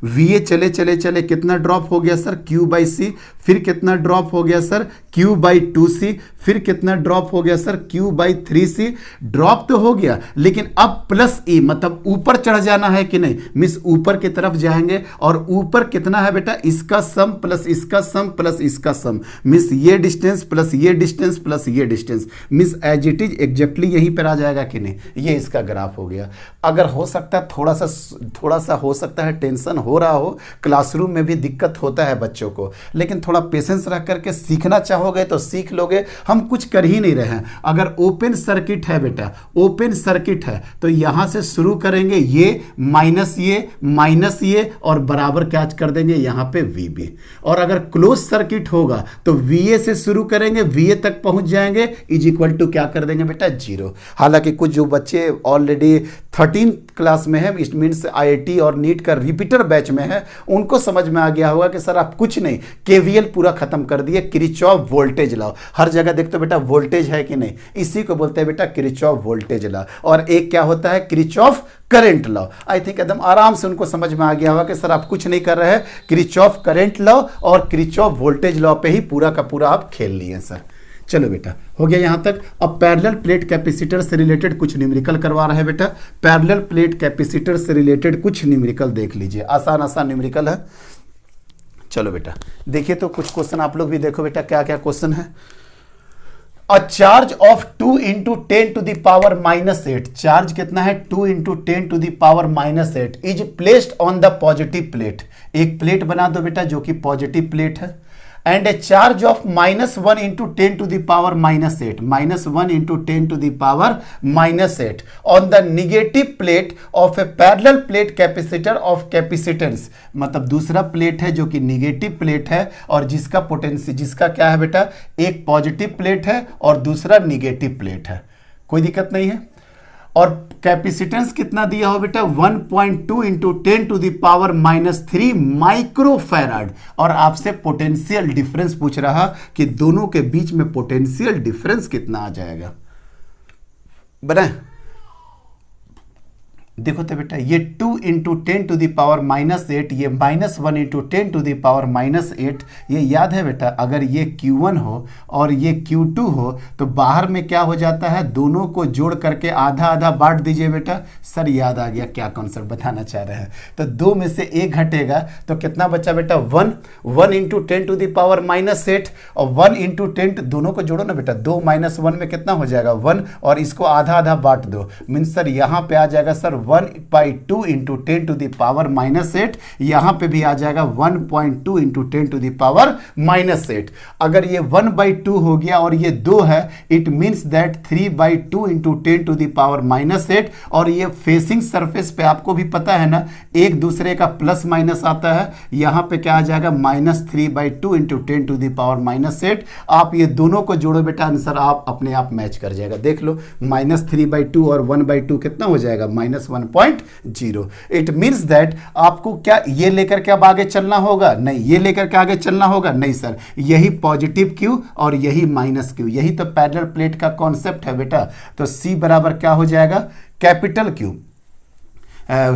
VA चले चले चले कितना ड्रॉप हो गया सर, Q बाई C, फिर कितना ड्रॉप हो गया सर, Q बाई 2C, फिर कितना ड्रॉप हो गया sir, Q by 3C। Drop तो हो गया, लेकिन अब प्लस E, मतलब ऊपर चढ़ जाना है कि नहीं, मिस ऊपर की तरफ जाएंगे। और ऊपर कितना है बेटा, इस इसका सम प्लस इसका सम प्लस इसका सम, मीन्स ये डिस्टेंस प्लस ये डिस्टेंस प्लस ये distance, means as it is exactly यहीं पर आ जाएगा कि नहीं। ये इसका ग्राफ हो गया। अगर हो सकता है थोड़ा सा हो सकता है टेंशन हो रहा हो, क्लासरूम में भी दिक्कत होता है बच्चों को, लेकिन थोड़ा पेशेंस रख करके सीखना चाहोगे तो सीख लोगे। हम कुछ कर ही नहीं रहे हैं। अगर ओपन सर्किट है बेटा, ओपन सर्किट है तो यहां से शुरू करेंगे ये माइनस ये और बराबर कैच कर देंगे यहां पे VB। और अगर क्लोज सर्किट होगा तो VA से शुरू करेंगे, VA तक पहुंच जाएंगे, इज इक्वल टू क्या कर देंगे बेटा 0। हालांकि कुछ जो बच्चे ऑलरेडी 13 क्लास में है, इट मीन्स IIT और नीट का रिपीटर बैच में है, उनको समझ में आ गया होगा कि सर आप कुछ नहीं, KVL पूरा खत्म कर दिए, किरचॉफ वोल्टेज लॉ। हर जगह देखते हो बेटा वोल्टेज है कि नहीं, इसी को बोलते हैं बेटा किरचॉफ वोल्टेज लॉ। और एक क्या होता है Kirchhoff current law. I think एकदम आराम से उनको समझ में आ गया होगा कि सर आप कुछ नहीं कर रहे हैं, किरचॉफ करंट लॉ और किरचॉफ वोल्टेज लॉ पे ही पूरा का पूरा आप खेल लिए सर। चलो बेटा हो गया यहां तक। अब पैरेलल प्लेट कैपेसिटर से रिलेटेड कुछ न्यूमेरिकल करवा रहे हैं बेटा। पैरेलल प्लेट कैपेसिटर से रिलेटेड कुछ न्यूमेरिकल देख लीजिए, आसान आसान न्यूमेरिकल है। चलो बेटा देखिए तो कुछ क्वेश्चन आप लोग भी देखो बेटा क्या क्या क्वेश्चन है। A charge of 2 into 10 to the power -8, charge कितना है 2 into 10 to the power -8 is placed on the positive plate. एक प्लेट बना दो बेटा जो कि पॉजिटिव प्लेट है, and a charge of -1 into 10 to the power -8, -1 into 10 to the power -8 on the negative plate of a parallel plate capacitor of capacitance. मतलब दूसरा plate है जो कि निगेटिव प्लेट है और जिसका पोटेंशियल, जिसका क्या है बेटा, एक पॉजिटिव प्लेट है और दूसरा निगेटिव प्लेट है, कोई दिक्कत नहीं है। और कैपेसिटेंस कितना दिया हो बेटा 1.2 into 10 to the power -3 microfarad. और आपसे पोटेंशियल डिफरेंस पूछ रहा कि दोनों के बीच में पोटेंशियल डिफरेंस कितना आ जाएगा। बना देखो तो बेटा ये 2 इंटू 10 टू द पावर -8, ये -1 इंटू 10 टू द पावर -8। ये याद है बेटा अगर ये Q1 हो और ये Q2 हो तो बाहर में क्या हो जाता है, दोनों को जोड़ करके आधा आधा बांट दीजिए बेटा। सर याद आ गया क्या कॉन्सेप्ट बताना चाह रहे हैं। तो 2 में से 1 घटेगा तो कितना बचा बेटा 1 इंटू 10 टू द पावर -8 और 1 इंटू 10, दोनों को जोड़ो ना बेटा, 2 - 1 में कितना हो जाएगा 1 और इसको आधा आधा बांट दो, मीन्स सर यहाँ पे आ जाएगा sir 1/2 into 10 to the power -8, यहां पे भी आ जाएगा 1.2 इंटू 10 टू द पावर -8। अगर ये 1/2 हो गया और ये 2 है, it means that 3/2 into 10 to the power -8। और ये फेसिंग सरफेस पे आपको भी पता है ना एक दूसरे का प्लस माइनस आता है, यहां पे क्या आ जाएगा -3/2 इंटू 10 टू द पावर -8। आप ये दोनों को जोड़ो बेटा, आंसर आप अपने आप मैच कर जाएगा। देख लो -3/2 और 1/2 कितना हो जाएगा -1.0। इट मीन्स दैट आपको क्या ये लेकर के अब आगे चलना होगा, नहीं ये लेकर के आगे चलना होगा, नहीं सर यही पॉजिटिव Q और यही -Q, यही तो पैरेलल प्लेट का कॉन्सेप्ट है बेटा। तो C बराबर क्या हो जाएगा कैपिटल Q,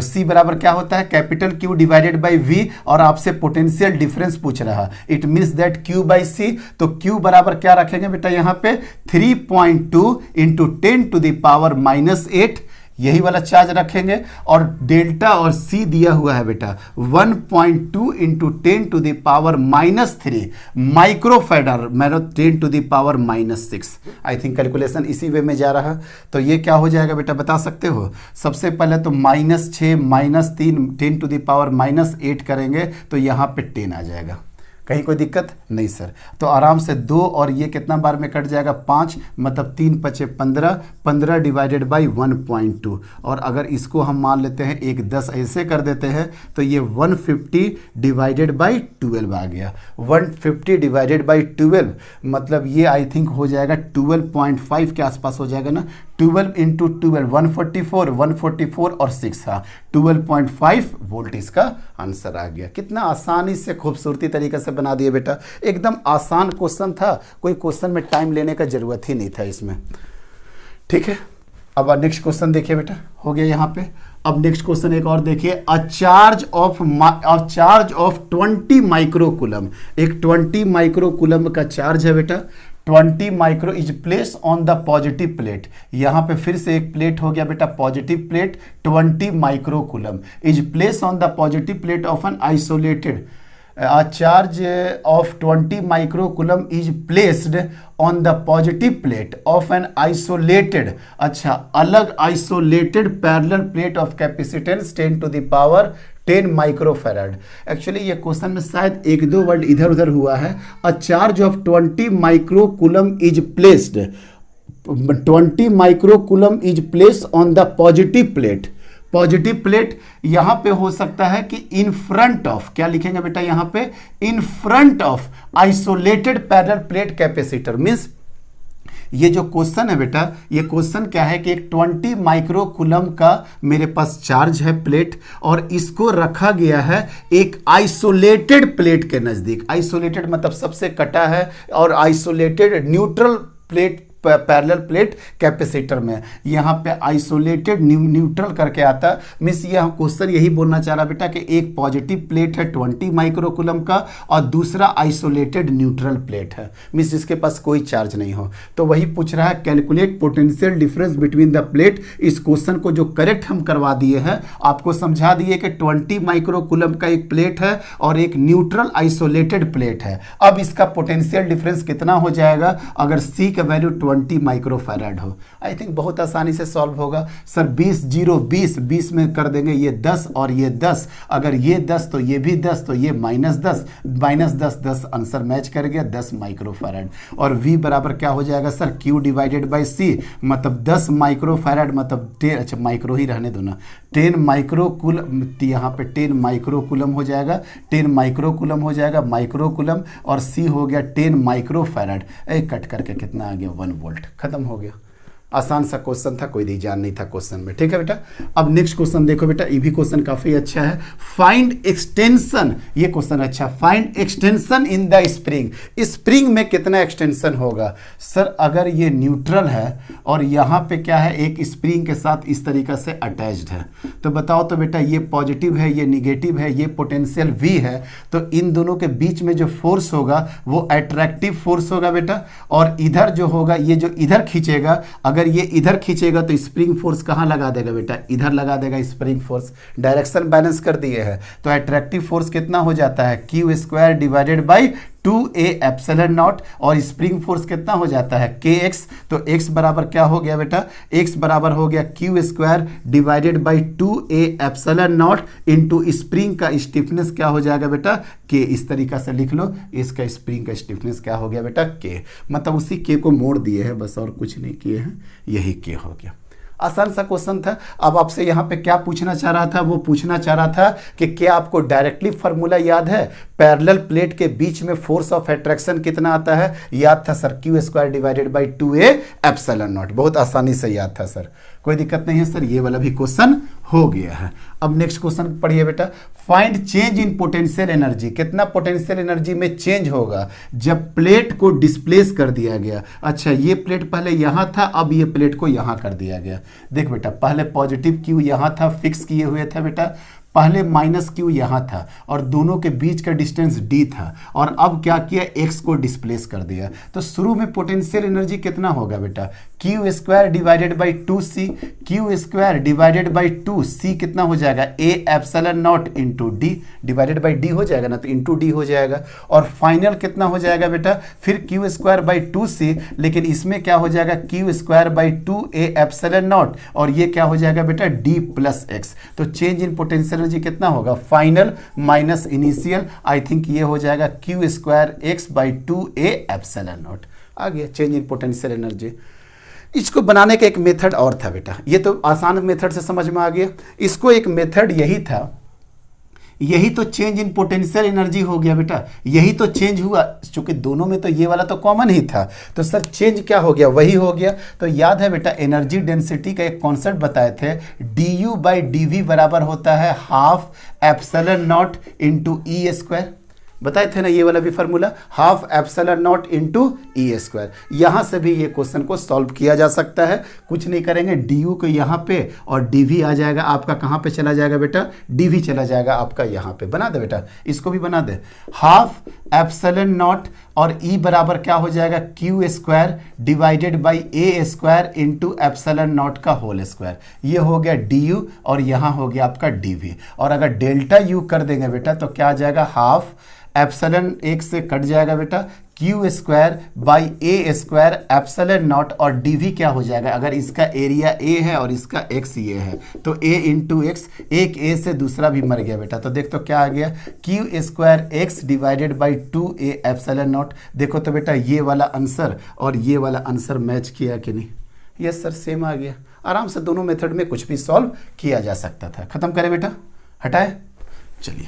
C बराबर क्या होता है capital Q divided by V, और आपसे पोटेंशियल डिफरेंस पूछ रहा, it means that Q by C। तो Q बराबर क्या रखेंगे बेटा यहाँ पे 3.2 इंटू 10 टू द पावर -8, यही वाला चार्ज रखेंगे। और डेल्टा और C दिया हुआ है बेटा 1.2 into 10 to the power -3 microfarad, मैंने 10 to the power -6। I think calculation इसी वे में जा रहा। तो ये क्या हो जाएगा बेटा बता सकते हो। सबसे पहले तो -6 -3 10 टू द पावर -8 करेंगे तो यहाँ पे 10 आ जाएगा, कहीं कोई दिक्कत नहीं सर। तो आराम से 2 और ये कितना बार में कट जाएगा 5, मतलब 3 × 5 = 15, 15 डिवाइडेड बाई 1.2। और अगर इसको हम मान लेते हैं 1 10 ऐसे कर देते हैं तो ये 150 डिवाइडेड बाई 12 आ गया। 150 डिवाइडेड बाई 12 मतलब ये आई थिंक हो जाएगा 12.5 के आसपास हो जाएगा ना। 12 इंटू 12 144, 144 और 6, हाँ 12.5 वोल्ट इसका आंसर आ गया। कितना आसानी से खूबसूरती तरीके से बना दिए बेटा, एकदम आसान क्वेश्चन था, कोई क्वेश्चन में टाइम लेने का जरूरत ही नहीं था इसमें। ठीक है, अब नेक्स्ट क्वेश्चन देखिए बेटा, हो गया यहाँ पे। अब नेक्स्ट क्वेश्चन एक और देखिए, अ चार्ज ऑफ 20 माइक्रोकूलम, एक 20 माइक्रोकूलम का चार्ज है बेटा। 20 micro is place on the positive plate, यहां पे फिर से एक प्लेट हो गया बेटा positive plate. 20 microcoulomb is place on the positive plate of an isolated a charge of 20 microcoulomb is placed on the positive plate of an isolated, अच्छा अलग isolated parallel plate of capacitance 10 to the power 10 microfarad. Actually ये question में शायद एक दो word इधर उधर हुआ है। A charge of 20 microcoulomb is placed, 20 microcoulomb is placed on the positive plate. Positive plate यहां पे हो सकता है कि इन फ्रंट ऑफ, क्या लिखेंगे बेटा यहां पे, in front of isolated parallel plate capacitor. Means ये जो क्वेश्चन है बेटा, ये क्वेश्चन क्या है कि एक 20 माइक्रोकूलम का मेरे पास चार्ज है प्लेट, और इसको रखा गया है एक आइसोलेटेड प्लेट के नजदीक। आइसोलेटेड मतलब सबसे कटा है, और isolated neutral plate parallel plate capacitor में, यहाँ पे आइसोलेटेड न्यूट्रल करके आता। मीन्स ये क्वेश्चन यही बोलना चाह रहा बेटा कि एक पॉजिटिव प्लेट है 20 माइक्रोकूलम का, और दूसरा आइसोलेटेड न्यूट्रल प्लेट है, मीन्स इसके पास कोई चार्ज नहीं हो। तो वही पूछ रहा है calculate potential difference between the plate. इस क्वेश्चन को जो करेक्ट हम करवा दिए हैं, आपको समझा दिए कि 20 माइक्रोकूलम का एक प्लेट है और एक न्यूट्रल आइसोलेटेड प्लेट है। अब इसका पोटेंशियल डिफरेंस कितना हो जाएगा अगर सी का वैल्यू 20 माइक्रोफैराड हो। आई थिंक बहुत आसानी से सॉल्व होगा। सर 20 0 20 20 में कर देंगे ये 10 और ये 10, अगर ये 10 तो ये भी 10, तो ये -10 -10 10 आंसर मैच कर गया 10 माइक्रोफैराड। और V बराबर क्या हो जाएगा sir, Q divided by C, मतलब 10 माइक्रोफैराड मतलब 10, अच्छा माइक्रो ही रहने दो ना, 10 माइक्रोकूलम, यहाँ पे 10 माइक्रोकूलम हो जाएगा, 10 माइक्रोकूलम हो जाएगा माइक्रोकूलम, और C हो गया 10 माइक्रोफैराड। कट करके कितना आ गया 1 वोल्ट। खत्म हो गया। आसान सा क्वेश्चन था, कोई ध्यान नहीं था क्वेश्चन में। ठीक है बेटा, अब नेक्स्ट क्वेश्चन देखो बेटा, ये भी क्वेश्चन काफी अच्छा है। फाइंड एक्सटेंशन, ये क्वेश्चन अच्छा, find extension in the spring. Spring में कितना एक्सटेंशन होगा सर, अगर ये न्यूट्रल है और यहाँ पे क्या है, एक स्प्रिंग के साथ इस तरीका से अटैच्ड है, तो बताओ तो बेटा ये पॉजिटिव है, ये निगेटिव है, ये पोटेंशियल V है, तो इन दोनों के बीच में जो फोर्स होगा वो अट्रैक्टिव फोर्स होगा बेटा। और इधर जो होगा, ये जो इधर खींचेगा, अगर ये इधर खींचेगा तो स्प्रिंग फोर्स कहाँ लगा देगा बेटा, इधर लगा देगा स्प्रिंग फोर्स। डायरेक्शन बैलेंस कर दिए है, तो अट्रैक्टिव फोर्स कितना हो जाता है, Q² divided by 2a epsilon not, और स्प्रिंग फोर्स कितना हो जाता है kx। तो x बराबर क्या हो गया बेटा, x बराबर हो गया Q² divided by 2a epsilon not into spring का स्टिफनेस क्या हो जाएगा बेटा k। इस तरीका से लिख लो, इसका स्प्रिंग का स्टिफनेस क्या हो गया बेटा k, मतलब उसी k को मोड़ दिए हैं बस, और कुछ नहीं किए हैं, यही k हो गया। आसान सा क्वेश्चन था। अब आपसे यहाँ पे क्या पूछना चाह रहा था, वो पूछना चाह रहा था कि क्या आपको डायरेक्टली फार्मूला याद है, पैरेलल प्लेट के बीच में फोर्स ऑफ अट्रैक्शन कितना आता है, याद था sir, Q² divided by 2a epsilon not. बहुत आसानी से याद था सर, कोई दिक्कत नहीं है सर, ये वाला भी क्वेश्चन हो गया है। अब नेक्स्ट क्वेश्चन पढ़िए बेटा, find change in potential energy. कितना पोटेंशियल एनर्जी में चेंज होगा जब प्लेट को डिस्प्लेस कर दिया गया। अच्छा ये प्लेट पहले यहां था, अब ये प्लेट को यहां कर दिया गया। देख बेटा, पहले पॉजिटिव Q यहां था, फिक्स किए हुए थे बेटा, पहले -Q यहाँ था और दोनों के बीच का डिस्टेंस D था, और अब क्या किया, X को डिस्प्लेस कर दिया। तो शुरू में पोटेंशियल एनर्जी कितना होगा बेटा, Q² divided by 2C, Q² divided by 2C कितना हो जाएगा, A epsilon not into D divided by D हो जाएगा ना, तो इंटू D हो जाएगा। और फाइनल कितना हो जाएगा बेटा, फिर Q² बाई 2C, लेकिन इसमें क्या हो जाएगा, Q² by 2A epsilon not, और ये क्या हो जाएगा बेटा D प्लस X। तो चेंज इन पोटेंशियल एनर्जी कितना होगा, final minus initial, I think ये हो जाएगा Q² X by 2A epsilon not. आ गया चेंज इन पोटेंशियल एनर्जी। इसको बनाने का एक मेथड और था बेटा, ये तो आसान मेथड से समझ में आ गया। इसको एक मेथड यही था, यही तो चेंज इन पोटेंशियल एनर्जी हो गया बेटा, यही तो चेंज हुआ, क्योंकि दोनों में तो ये वाला तो कॉमन ही था। तो सर चेंज क्या हो गया, वही हो गया। तो याद है बेटा, एनर्जी डेंसिटी का एक कॉन्सेप्ट बताए थे, du बाई dv बराबर होता है half epsilon not into E²। बताए थे ना ये वाला भी formula, half epsilon not into E²। यहाँ से भी ये क्वेश्चन को सॉल्व किया जा सकता है। कुछ नहीं करेंगे, du को यहाँ पे और dv आ जाएगा आपका, कहाँ पे चला जाएगा बेटा, dv चला जाएगा आपका यहाँ पे। बना दे बेटा, इसको भी बना दे, हाफ एप्सिलॉन नॉट और E बराबर क्या हो जाएगा, Q² divided by A² into epsilon not का होल स्क्वायर। ये हो गया du और यहाँ हो गया आपका dv। और अगर डेल्टा u कर देंगे बेटा तो क्या आ जाएगा, हाफ एप्सिलॉन एक से कट जाएगा बेटा, Q square by A square epsilon not, और डीवी क्या हो जाएगा, अगर इसका एरिया ए है और इसका एक्स ये है तो ए इंटू एक्स, एक ए से दूसरा भी मर गया बेटा, तो देख तो क्या आ गया, Q square x divided by 2a epsilon not. देखो तो बेटा ये वाला आंसर और ये वाला आंसर मैच किया कि नहीं, यस सर सेम आ गया। आराम से दोनों मेथड में कुछ भी सॉल्व किया जा सकता था। खत्म करें बेटा, हटाए, चलिए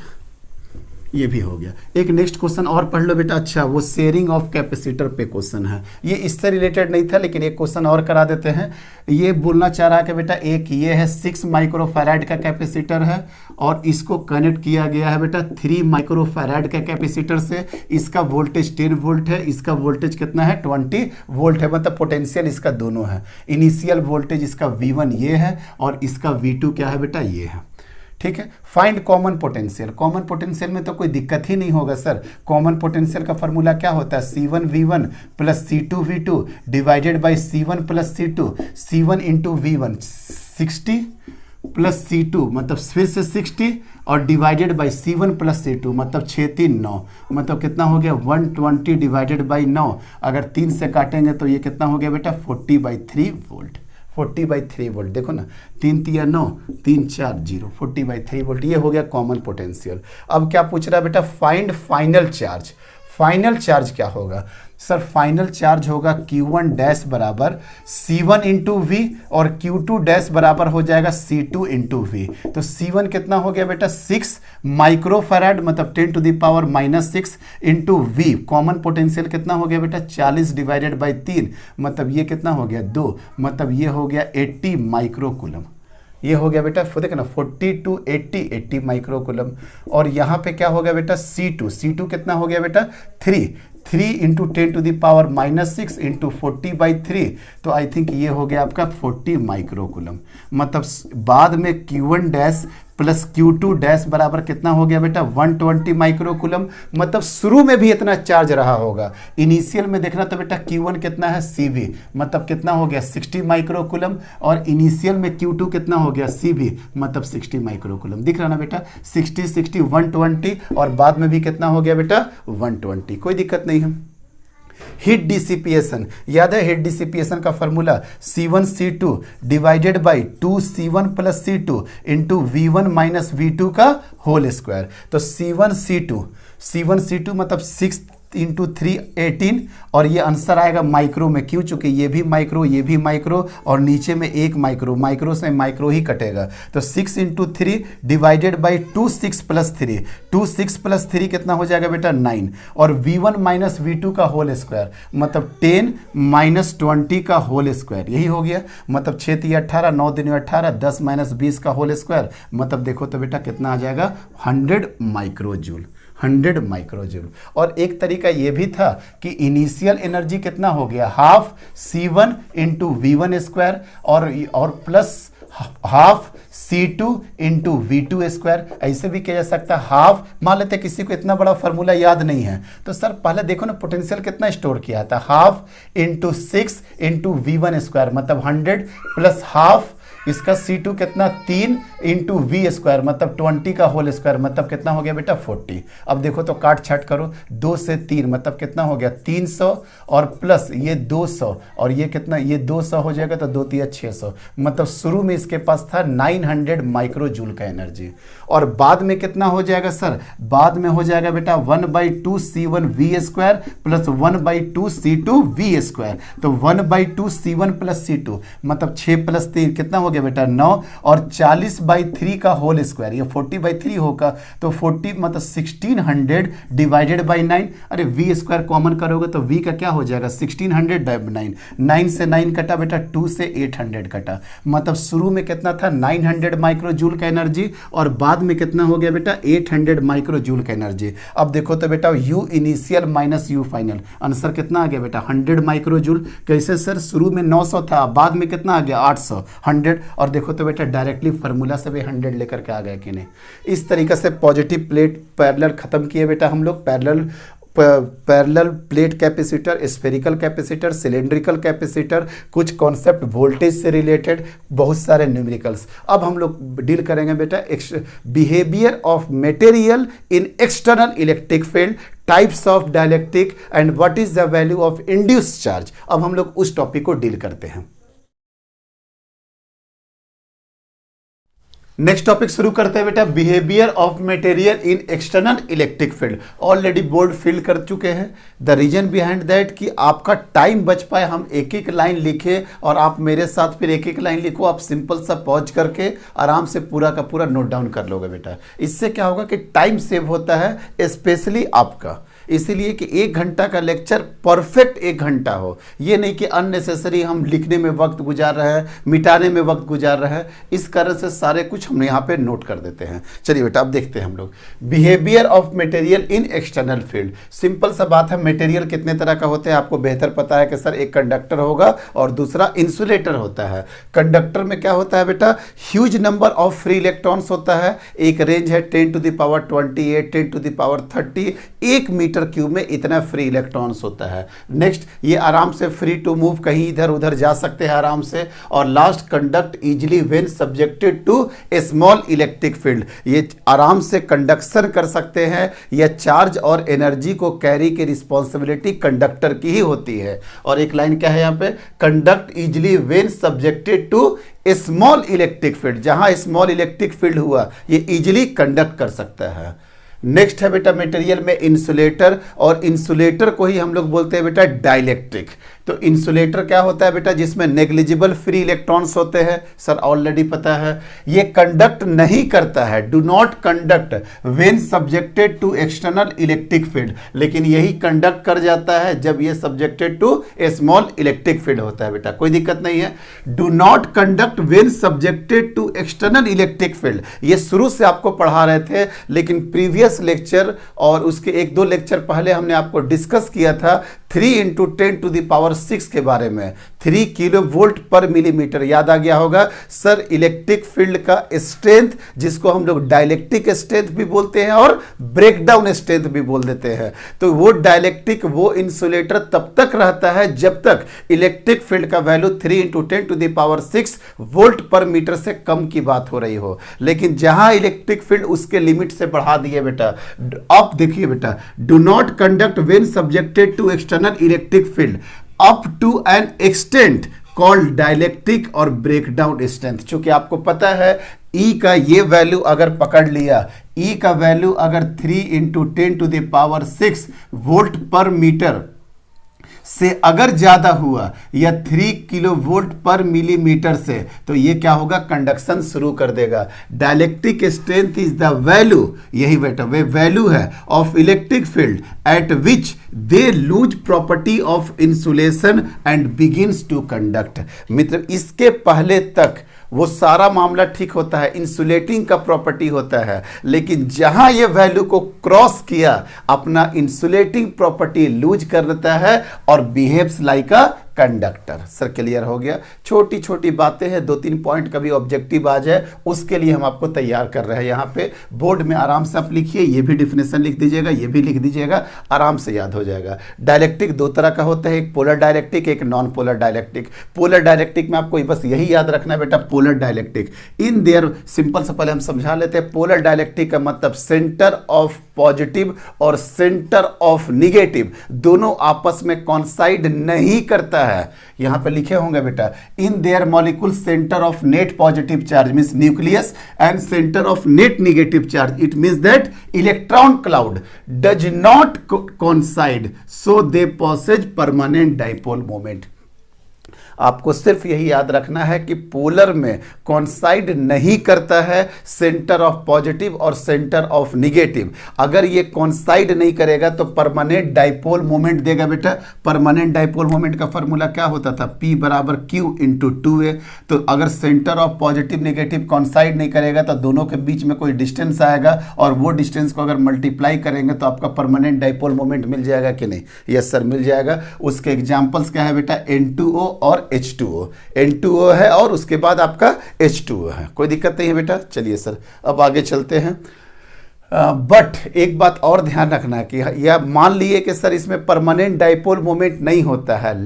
ये भी हो गया। एक नेक्स्ट क्वेश्चन और पढ़ लो बेटा। अच्छा, वो शेयरिंग ऑफ कैपेसिटर पे क्वेश्चन है, ये इससे रिलेटेड नहीं था लेकिन एक क्वेश्चन और करा देते हैं। ये बोलना चाह रहा है कि बेटा एक ये है 6 माइक्रोफैराड का कैपेसिटर है और इसको कनेक्ट किया गया है बेटा 3 माइक्रोफैराड का कैपेसिटर से। इसका वोल्टेज 10 वोल्ट है, इसका वोल्टेज कितना है 20 वोल्ट है, मतलब पोटेंशियल इसका दोनों है। इनिशियल वोल्टेज इसका V1 ये है और इसका V2 क्या है बेटा ये है। ठीक है, find common potential. Common potential में तो कोई दिक्कत ही नहीं होगा सर। कॉमन पोटेंशियल का फॉर्मूला क्या होता है, C1V1 plus C2V2 divided by C1 plus C2, C1 into V1 60 plus C2 मतलब फिर से 60 और divided by C1 plus C2 मतलब 6 3 9, मतलब कितना हो गया 120 डिवाइडेड बाई 9। अगर 3 से काटेंगे तो ये कितना हो गया बेटा 40/3 वोल्ट। 40/3 वोल्ट, देखो ना 3 3 9 3 4 0, 40/3 वोल्ट, ये हो गया कॉमन पोटेंशियल। अब क्या पूछ रहा है बेटा, find final charge. Final charge क्या होगा सर, फाइनल चार्ज होगा Q1 डैश बराबर C1 इंटू वी और Q2 डैश बराबर हो जाएगा C2 इंटू वी। तो C1 कितना हो गया बेटा 6 माइक्रोफैराड मतलब 10 to the power -6 into V. Common potential कितना हो गया बेटा 40 डिवाइडेड बाई 3 मतलब ये कितना हो गया 2, मतलब ये हो गया 80 माइक्रोकूलम। ये हो गया बेटा देखो ना 40 टू 80 माइक्रोकूलम। और यहाँ पे क्या हो गया बेटा C2 कितना हो गया बेटा 3 into 10 to the power -6 into 40/3, तो आई थिंक ये हो गया आपका 40 माइक्रोकूलम। मतलब बाद में Q1 dash plus Q2 dash बराबर कितना हो गया बेटा 120 माइक्रोकूलम। मतलब शुरू में भी इतना चार्ज रहा होगा। इनिशियल में देखना तो बेटा Q1 कितना है CV मतलब कितना हो गया 60 माइक्रोकूलम और इनिशियल में Q2 कितना हो गया CV मतलब 60 माइक्रोकूलम। दिख रहा ना बेटा 60 60 120 और बाद में भी कितना हो गया बेटा 120, कोई दिक्कत नहीं है। हीट डिसिपिएशन याद है, हीट डिसिपिएशन का formula C1C2 divided by 2C1 plus C2 into V1 minus V2 का होल स्क्वायर। तो C1C2 मतलब 6 इंटू 3 18 और ये आंसर आएगा माइक्रो में, क्यों चूंकि ये भी माइक्रो और नीचे में एक माइक्रो से माइक्रो ही कटेगा। तो 6 इंटू 3 डिवाइडेड बाई 2 6 प्लस 3 कितना हो जाएगा बेटा 9 और V1 माइनस V2 का होल स्क्वायर मतलब 10 माइनस 20 का होल स्क्वायर, यही हो गया। मतलब 6 3 18 9 3 18 10 माइनस 20 का होल स्क्वायर मतलब देखो तो बेटा कितना आ जाएगा 100 माइक्रोजूल। 100 माइक्रोजूल। और एक तरीका ये भी था कि इनिशियल एनर्जी कितना हो गया half C1 into V1 square और plus half C2 into V2 square. ऐसे भी किया जा सकता है हाफ, मान लेते किसी को इतना बड़ा फार्मूला याद नहीं है तो सर पहले देखो ना पोटेंशियल कितना स्टोर किया था, half into 6 into V1 square मतलब 100 प्लस हाफ इसका C2 कितना 3 इंटू वी स्क्वायर मतलब 20 का होल स्क्वायर मतलब कितना हो गया बेटा 40। अब देखो तो काट छाट करो 2 से 3 मतलब कितना हो गया 300 और प्लस ये 200 और ये कितना ये 200 हो जाएगा तो 2 3 600 मतलब शुरू में इसके पास था 900 माइक्रोजूल का एनर्जी। और बाद में कितना हो जाएगा सर, बाद में हो जाएगा बेटा 1/2 C1 V square plus 1/2 C2 V square. तो 1/2 C1 प्लस C2 मतलब 6 प्लस 3 कितना हो गया बेटा 9 और 40/3 का होल स्क्वायर ये 40/3 होगा तो 40 मतलब 1600 डिवाइडेड बाई 9। अरे V स्क्वायर कॉमन करोगे तो V का क्या हो जाएगा 1600 9, 9 से 9 कटा बेटा 2 से 800 कटा मतलब शुरू में कितना था 900 माइक्रोजूल का एनर्जी और बाद में कितना हो गया बेटा 800 माइक्रोजूल का एनर्जी। अब देखो तो बेटा U initial minus U final, answer कितना आ गया बेटा 100 माइक्रोजूल। कैसे सर, शुरू में 900 था बाद में कितना आ गया 800 100 और देखो तो बेटा डायरेक्टली फार्मूला से भी 100 लेकर के आ गया कि नहीं। इस तरीके से पॉजिटिव प्लेट पैरेलल खत्म किए बेटा हम लोग। Parallel parallel plate capacitor, spherical capacitor, cylindrical capacitor, कुछ कॉन्सेप्ट वोल्टेज से रिलेटेड, बहुत सारे न्यूमेरिकल्स। अब हम लोग डील करेंगे बेटा behaviour of material in external electric field, types of dielectric and what is the value of induced charge. अब हम लोग उस टॉपिक को डील करते हैं। नेक्स्ट टॉपिक शुरू करते हैं बेटा, behaviour of material in external electric field. Already board fill कर चुके हैं। द रीजन बिहाइंड दैट कि आपका टाइम बच पाए, हम एक एक लाइन लिखे और आप मेरे साथ फिर एक एक लाइन लिखो। आप सिंपल सा पॉज करके आराम से पूरा का पूरा नोट डाउन कर लोगे बेटा। इससे क्या होगा कि टाइम सेव होता है, स्पेशली आपका। इसीलिए कि 1 घंटा का लेक्चर परफेक्ट 1 घंटा हो, ये नहीं कि अननेसेसरी हम लिखने में वक्त गुजार रहे हैं, मिटाने में वक्त गुजार रहे हैं। इस कारण से सारे कुछ हम यहाँ पे नोट कर देते हैं। चलिए बेटा अब देखते हैं हम लोग behaviour of material in external field. Simple सा बात है, मटेरियल कितने तरह का होते हैं आपको बेहतर पता है कि सर एक कंडक्टर होगा और दूसरा इंसुलेटर होता है। कंडक्टर में क्या होता है बेटा, huge number of free electrons होता है। एक रेंज है 10 to the power 28, 10 to the power 30, 1 metre cube में इतना फ्री इलेक्ट्रॉन्स होता है। नेक्स्ट, ये आराम से फ्री टू मूव, कहीं इधर उधर जा सकते हैं आराम से। और last, conduct easily when subjected to a small electric field, ये आराम से कंडक्शन कर सकते हैं। यह चार्ज और एनर्जी को कैरी की रिस्पॉन्सिबिलिटी कंडक्टर की ही होती है। और एक लाइन क्या है यहाँ पे, conduct easily when subjected to a small electric field, जहां स्मॉल इलेक्ट्रिक फील्ड हुआ ये इजिली कंडक्ट कर सकता है। नेक्स्ट है बेटा मटेरियल में इंसुलेटर, और इंसुलेटर को ही हम लोग बोलते हैं बेटा डाइलेक्ट्रिक। तो इंसुलेटर क्या होता है बेटा, जिसमें नेग्लिजिबल फ्री इलेक्ट्रॉन्स होते हैं। सर ऑलरेडी पता है, ये कंडक्ट नहीं करता है, do not conduct when subjected to external electric field, लेकिन यही कंडक्ट कर जाता है जब ये subjected to a small electric field होता है बेटा, कोई दिक्कत नहीं है। Do not conduct when subjected to external electric field, ये शुरू से आपको पढ़ा रहे थे, लेकिन प्रीवियस लेक्चर और उसके 1-2 लेक्चर पहले हमने आपको डिस्कस किया था 3 × 10 टू द पावर 6 के बारे में, 3 किलो वोल्ट पर मिलीमीटर। याद आ गया होगा सर, इलेक्ट्रिक फील्ड का स्ट्रेंथ, जिसको हम लोग डाइलेक्ट्रिक स्ट्रेंथ भी बोलते हैं और ब्रेकडाउन स्ट्रेंथ भी बोल देते हैं। तो वो डाइलेक्ट्रिक, वो इंसुलेटर तब तक रहता है जब तक इलेक्ट्रिक फील्ड का value 3 × 10 to the power 6 volt per metre से कम की बात हो रही हो। लेकिन जहां इलेक्ट्रिक फील्ड उसके लिमिट से बढ़ा दिए बेटा, अब देखिए बेटा, do not conduct when subjected to external electric field up to an extent called dielectric और ब्रेकडाउन स्ट्रेंथ। चूंकि आपको पता है E का ये वैल्यू अगर पकड़ लिया, E का वैल्यू अगर 3 × 10 to the power 6 volt per metre से अगर ज्यादा हुआ या 3 किलो वोल्ट पर मिलीमीटर से, तो ये क्या होगा, कंडक्शन शुरू कर देगा। Dielectric strength is the value, यही बेटा वे वैल्यू है of electric field at which they lose property of insulation and begins to conduct. मित्र, इसके पहले तक वो सारा मामला ठीक होता है, इंसुलेटिंग का प्रॉपर्टी होता है, लेकिन जहां ये वैल्यू को क्रॉस किया, अपना इंसुलेटिंग प्रॉपर्टी लूज कर देता है और behaves like a conductor. Sir clear हो गया? छोटी छोटी बातें हैं, 2-3 पॉइंट कभी ऑब्जेक्टिव आ जाए उसके लिए हम आपको तैयार कर रहे हैं। यहाँ पे बोर्ड में आराम से आप लिखिए, ये भी डिफिनेशन लिख दीजिएगा, ये भी लिख दीजिएगा, आराम से याद हो जाएगा। डायलेक्ट्रिक 2 तरह का होता है, एक पोलर डायलेक्ट्रिक, एक non polar dielectric. Polar dielectric में आपको बस यही याद रखना है बेटा, polar dielectric in their, simple से पहले हम समझा लेते हैं। पोलर डायलेक्ट्रिक का मतलब सेंटर ऑफ पॉजिटिव और सेंटर ऑफ निगेटिव दोनों आपस में कॉन्साइड नहीं करता है। यहां पे लिखे होंगे बेटा, in their molecule centre of net positive charge means nucleus and centre of net negative charge, it means that electron cloud does not coincide so they possess permanent dipole moment. आपको सिर्फ यही याद रखना है कि पोलर में कॉन्साइड नहीं करता है सेंटर ऑफ पॉजिटिव और सेंटर ऑफ निगेटिव। अगर ये कॉन्साइड नहीं करेगा तो परमानेंट डाइपोल मोमेंट देगा बेटा। परमानेंट डाइपोल मोमेंट का फॉर्मूला क्या होता था, P = Q × 2a। तो अगर सेंटर ऑफ पॉजिटिव निगेटिव कॉन्साइड नहीं करेगा तो दोनों के बीच में कोई डिस्टेंस आएगा और वो डिस्टेंस को अगर मल्टीप्लाई करेंगे तो आपका परमानेंट डाइपोल मोमेंट मिल जाएगा कि नहीं? यस सर, मिल जाएगा। उसके एग्जाम्पल्स क्या है बेटा, N2O और H2O। N2O है और उसके बाद आपका H2O है, कोई दिक्कत नहीं है बेटा। चलिए सर अब आगे चलते हैं। बट एक बात और ध्यान रखना कि यह मान लिए कि सर इसमें परमानेंट डाइपोल मोमेंट नहीं होता है,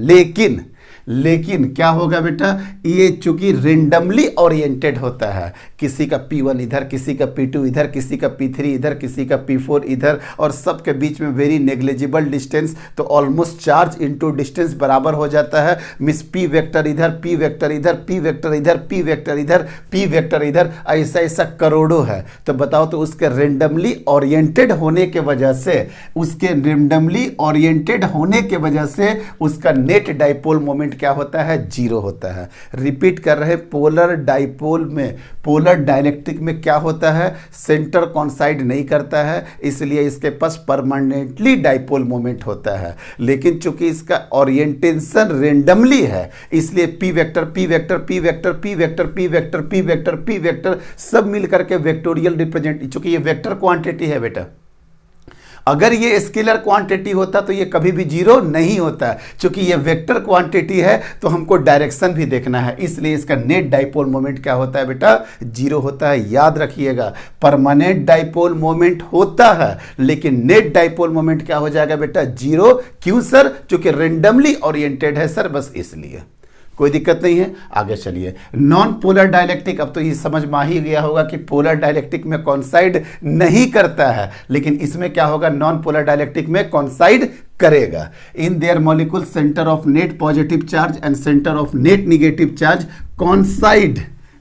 लेकिन क्या होगा बेटा, ये चूंकि रेंडमली ओरिएंटेड होता है, किसी का P1 इधर, किसी का P2 इधर, किसी का P3 इधर, किसी का P4 इधर, और सबके बीच में वेरी नेग्लिजिबल डिस्टेंस, तो ऑलमोस्ट चार्ज इनटू डिस्टेंस बराबर हो जाता है। मिस P वेक्टर इधर, P वेक्टर इधर, P वेक्टर इधर, P वेक्टर इधर, P वेक्टर इधर, ऐसा ऐसा करोड़ों है। तो बताओ, तो उसके रेंडमली ओरिएंटेड होने के वजह से उसका नेट डाइपोल मोमेंट क्या होता है, जीरो होता है। रिपीट कर रहे, पोलर डाइपोल में, पोलर डाइलेक्ट्रिक में क्या होता है, सेंटर कॉन्साइड नहीं करता है, इसलिए इसके पास परमानेंटली डाइपोल मोमेंट होता है। लेकिन चूंकि इसका ओरिएंटेशन रेंडमली है, इसलिए P vector P vector P vector P vector P vector P vector P vector सब मिलकर के वेक्टोरियल रिप्रेजेंट, चूंकि ये वेक्टर क्वांटिटी है बेटा, अगर ये स्केलर क्वांटिटी होता तो ये कभी भी जीरो नहीं होता। क्योंकि ये वेक्टर क्वांटिटी है तो हमको डायरेक्शन भी देखना है, इसलिए इसका नेट डाइपोल मोमेंट क्या होता है बेटा, जीरो होता है। याद रखिएगा, परमानेंट डाइपोल मोमेंट होता है लेकिन नेट डाइपोल मोमेंट क्या हो जाएगा बेटा, जीरो। क्यों सर, क्योंकि रेंडमली ओरिएंटेड है सर, बस इसलिए। कोई दिक्कत नहीं है, आगे चलिए। नॉन पोलर डाइलेक्ट्रिक, अब तो ये समझ में ही गया होगा कि पोलर डाइलेक्ट्रिक में कॉन्साइड नहीं करता है, लेकिन इसमें क्या होगा, नॉन पोलर डाइलेक्ट्रिक में कॉन्साइड करेगा। In their molecule centre of net positive charge and centre of net negative charge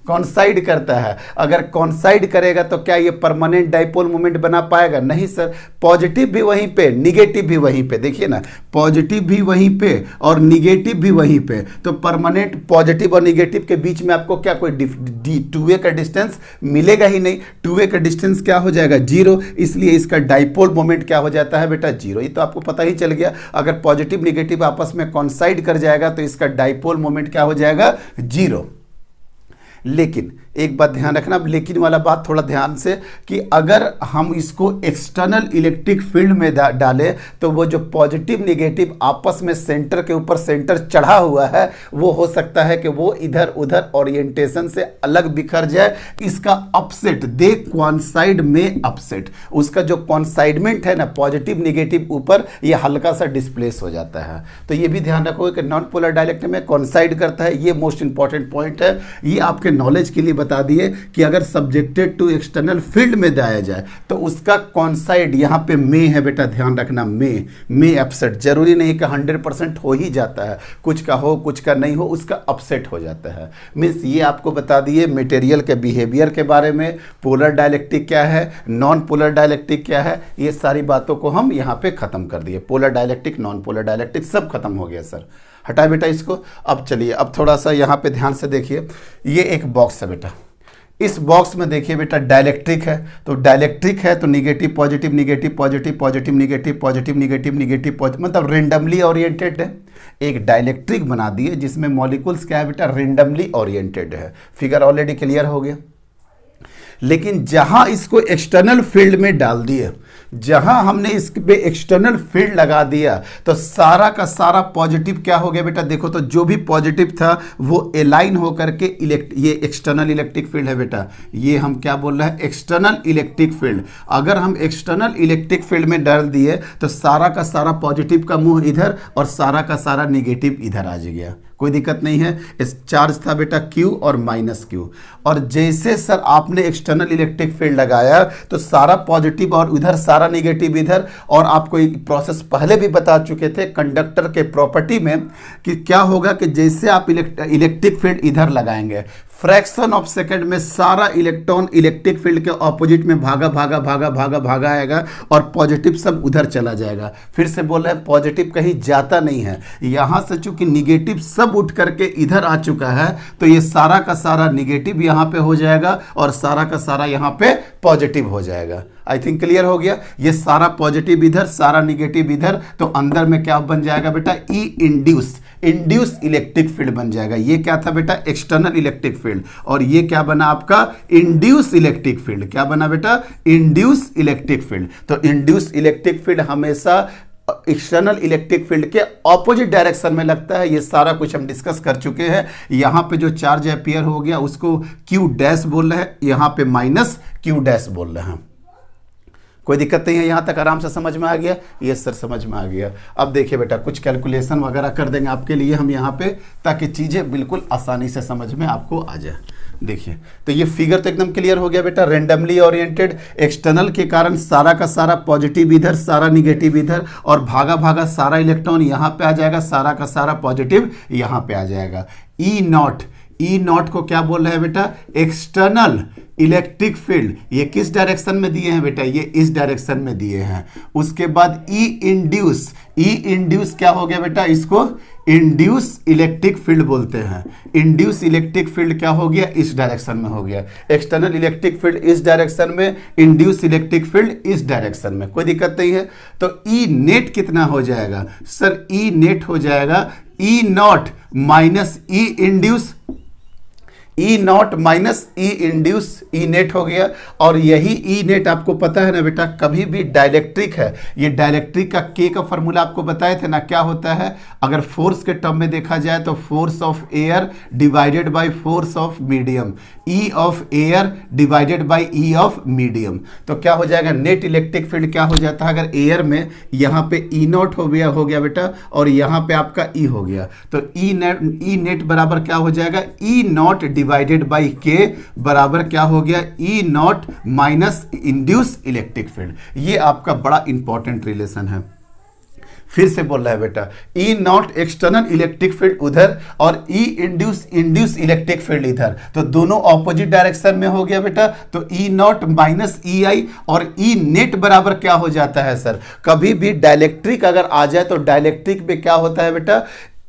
कॉन्साइड करता है। अगर कॉन्साइड करेगा तो क्या ये परमानेंट डाइपोल मोमेंट बना पाएगा, नहीं सर। पॉजिटिव भी वहीं पे, निगेटिव भी वहीं पे, देखिए ना, पॉजिटिव भी वहीं पे और निगेटिव भी वहीं पे, तो परमानेंट पॉजिटिव और निगेटिव के बीच में आपको क्या कोई टू वे का डिस्टेंस मिलेगा ही नहीं। टू वे का डिस्टेंस क्या हो जाएगा, जीरो, इसलिए इसका डाइपोल मोमेंट क्या हो जाता है बेटा, जीरो। ये तो आपको पता ही चल गया, अगर पॉजिटिव निगेटिव आपस में कॉन्साइड कर जाएगा तो इसका डाइपोल मोमेंट क्या हो जाएगा, जीरो। लेकिन एक बात ध्यान रखना, लेकिन वाला बात थोड़ा ध्यान से, कि अगर हम इसको एक्सटर्नल इलेक्ट्रिक फील्ड में डालें तो वो जो पॉजिटिव निगेटिव आपस में सेंटर के ऊपर सेंटर चढ़ा हुआ है, वो हो सकता है कि वो इधर उधर ओरिएंटेशन से अलग बिखर जाए। इसका अपसेट, दे कॉन्साइड में अपसेट, उसका जो कॉन्साइडमेंट है ना पॉजिटिव निगेटिव ऊपर, ये हल्का सा डिस्प्लेस हो जाता है। तो ये भी ध्यान रखोगे कि नॉन पोलर डाइलेक्ट्रिक में कॉन्साइड करता है, ये मोस्ट इंपॉर्टेंट पॉइंट है। ये आपके नॉलेज के लिए बता दिए कि अगर सब्जेक्टेड टू एक्सटर्नल फील्ड में जाया जाए तो उसका कॉन्साइड, यहां पे मे है बेटा, ध्यान रखना, मे अपसेट, जरूरी नहीं कि 100% हो ही जाता है, कुछ का हो कुछ का नहीं हो, उसका अपसेट हो जाता है। मीन्स ये आपको बता दिए मटेरियल के बिहेवियर के बारे में, पोलर डाइलेक्ट्रिक क्या है, नॉन पोलर डाइलेक्ट्रिक क्या है, ये सारी बातों को हम यहां पे खत्म कर दिए। Polar dielectric, non polar dielectric सब खत्म हो गया सर। हटा बेटा इसको। अब चलिए, अब थोड़ा सा यहाँ पे ध्यान से देखिए, ये एक बॉक्स है बेटा, इस बॉक्स में देखिए बेटा डाइलेक्ट्रिक है, तो डाइलेक्ट्रिक है तो negative positive negative positive positive negative positive negative negative positive, मतलब रेंडमली ओरिएंटेड है। एक डाइलेक्ट्रिक बना दिए जिसमें मॉलिक्यूल्स क्या है बेटा, रेंडमली ओरिएंटेड है। फिगर ऑलरेडी क्लियर हो गया। लेकिन जहां इसको एक्सटर्नल फील्ड में डाल दिए, जहां हमने इस पे एक्सटर्नल फील्ड लगा दिया, तो सारा का सारा पॉजिटिव क्या हो गया बेटा, देखो तो जो भी पॉजिटिव था वो अलाइन होकर के ये एक्सटर्नल इलेक्ट्रिक फील्ड है बेटा, ये हम क्या बोल रहे हैं, एक्सटर्नल इलेक्ट्रिक फील्ड। अगर हम एक्सटर्नल इलेक्ट्रिक फील्ड में डाल दिए तो सारा का सारा पॉजिटिव का मुंह इधर और सारा का सारा निगेटिव इधर आ गया, कोई दिक्कत नहीं है। इस चार्ज था बेटा Q और माइनस Q, और जैसे सर आपने एक्सटर्नल इलेक्ट्रिक फील्ड लगाया तो सारा पॉजिटिव और उधर सारा निगेटिव इधर, और आपको एक प्रोसेस पहले भी बता चुके थे कंडक्टर के प्रॉपर्टी में कि क्या होगा कि जैसे आप इलेक्ट्रिक फील्ड इधर लगाएंगे, फ्रैक्शन ऑफ सेकंड में सारा इलेक्ट्रॉन इलेक्ट्रिक फील्ड के ऑपोजिट में भागा भागा भागा भागा भागा आएगा और पॉजिटिव सब उधर चला जाएगा। फिर से बोल रहे हैं पॉजिटिव कहीं जाता नहीं है, यहां से चूंकि निगेटिव सब उठ करके इधर आ चुका है तो ये सारा का सारा निगेटिव यहां पे हो जाएगा और सारा का सारा यहां पे पॉजिटिव हो जाएगा। आई थिंक क्लियर हो गया। ये सारा पॉजिटिव इधर, सारा निगेटिव इधर, तो अंदर में क्या बन जाएगा बेटा, ई इंड्यूस इलेक्ट्रिक फील्ड बन जाएगा। ये क्या था बेटा, एक्सटर्नल इलेक्ट्रिक फील्ड, और ये क्या बना आपका, इंड्यूस इलेक्ट्रिक फील्ड। क्या बना बेटा, इंड्यूस इलेक्ट्रिक फील्ड। तो इंड्यूस इलेक्ट्रिक फील्ड हमेशा एक्सटर्नल इलेक्ट्रिक फील्ड के ऑपोजिट डायरेक्शन में लगता है। ये सारा कुछ हम डिस्कस कर चुके हैं। यहां पे जो चार्ज अपीयर हो गया उसको Q डैश बोल रहे हैं, यहां पे माइनस Q डैश बोल रहे हैं। कोई दिक्कत नहीं है, यहाँ तक आराम से समझ में आ गया? यस सर, समझ में आ गया। अब देखिए बेटा, कुछ कैलकुलेशन वगैरह कर देंगे आपके लिए हम यहाँ पे, ताकि चीज़ें बिल्कुल आसानी से समझ में आपको आ जाए। देखिए, तो ये फिगर तो एकदम क्लियर हो गया बेटा। रेंडमली ओरिएंटेड, एक्सटर्नल के कारण सारा का सारा पॉजिटिव इधर, सारा निगेटिव इधर, और भागा भागा सारा इलेक्ट्रॉन यहाँ पे आ जाएगा, सारा का सारा पॉजिटिव यहाँ पे आ जाएगा। ई नॉट, ई नॉट को क्या बोल रहे हैं बेटा? External electric field. ये किस डायरेक्शन में दिए हैं बेटा? ये इस डायरेक्शन में दिए हैं। उसके बाद ई इंड्यूस, ई इंड्यूस क्या हो गया बेटा? इसको इंड्यूस इलेक्ट्रिक फील्ड बोलते हैं। इंड्यूस इलेक्ट्रिक फील्ड क्या हो गया? इस डायरेक्शन में हो गया। एक्सटर्नल इलेक्ट्रिक फील्ड इस डायरेक्शन में, इंड्यूस इलेक्ट्रिक फील्ड इस डायरेक्शन में। कोई दिक्कत नहीं है। तो ई नेट कितना हो जाएगा सर? ई नेट हो जाएगा E not minus E induce, E not minus E induce, E net हो गया। और यही ई नेट आपको पता है ना बेटा, कभी भी डाइलेक्ट्रिक है। ये डाइलेक्ट्रिक का के का फॉर्मूला आपको बताए थे ना, क्या होता है? अगर फोर्स के टर्म में देखा जाए तो force of air divided by force of medium, E of air divided by E of medium. तो क्या हो जाएगा? नेट इलेक्ट्रिक फील्ड क्या हो जाता है? अगर एयर में यहाँ पे ई नॉट हो गया बेटा, और यहाँ पे आपका ई हो गया, तो ई नेट बराबर क्या हो जाएगा? ई नॉट डिवाइडेड बाई के बराबर क्या हो गया? E not minus induce electric field. ये आपका बड़ा इंपॉर्टेंट रिलेशन है। फिर से बोल रहा है बेटा, ई नॉट एक्सटर्नल इलेक्ट्रिक फील्ड उधर और ई इंड्यूस इलेक्ट्रिक फील्ड इधर, तो दोनों ऑपोजिट डायरेक्शन में हो गया बेटा। तो ई नॉट माइनस ई आई, और ई नेट बराबर क्या हो जाता है सर? कभी भी डाइलेक्ट्रिक अगर आ जाए तो डाइलेक्ट्रिक में क्या होता है बेटा?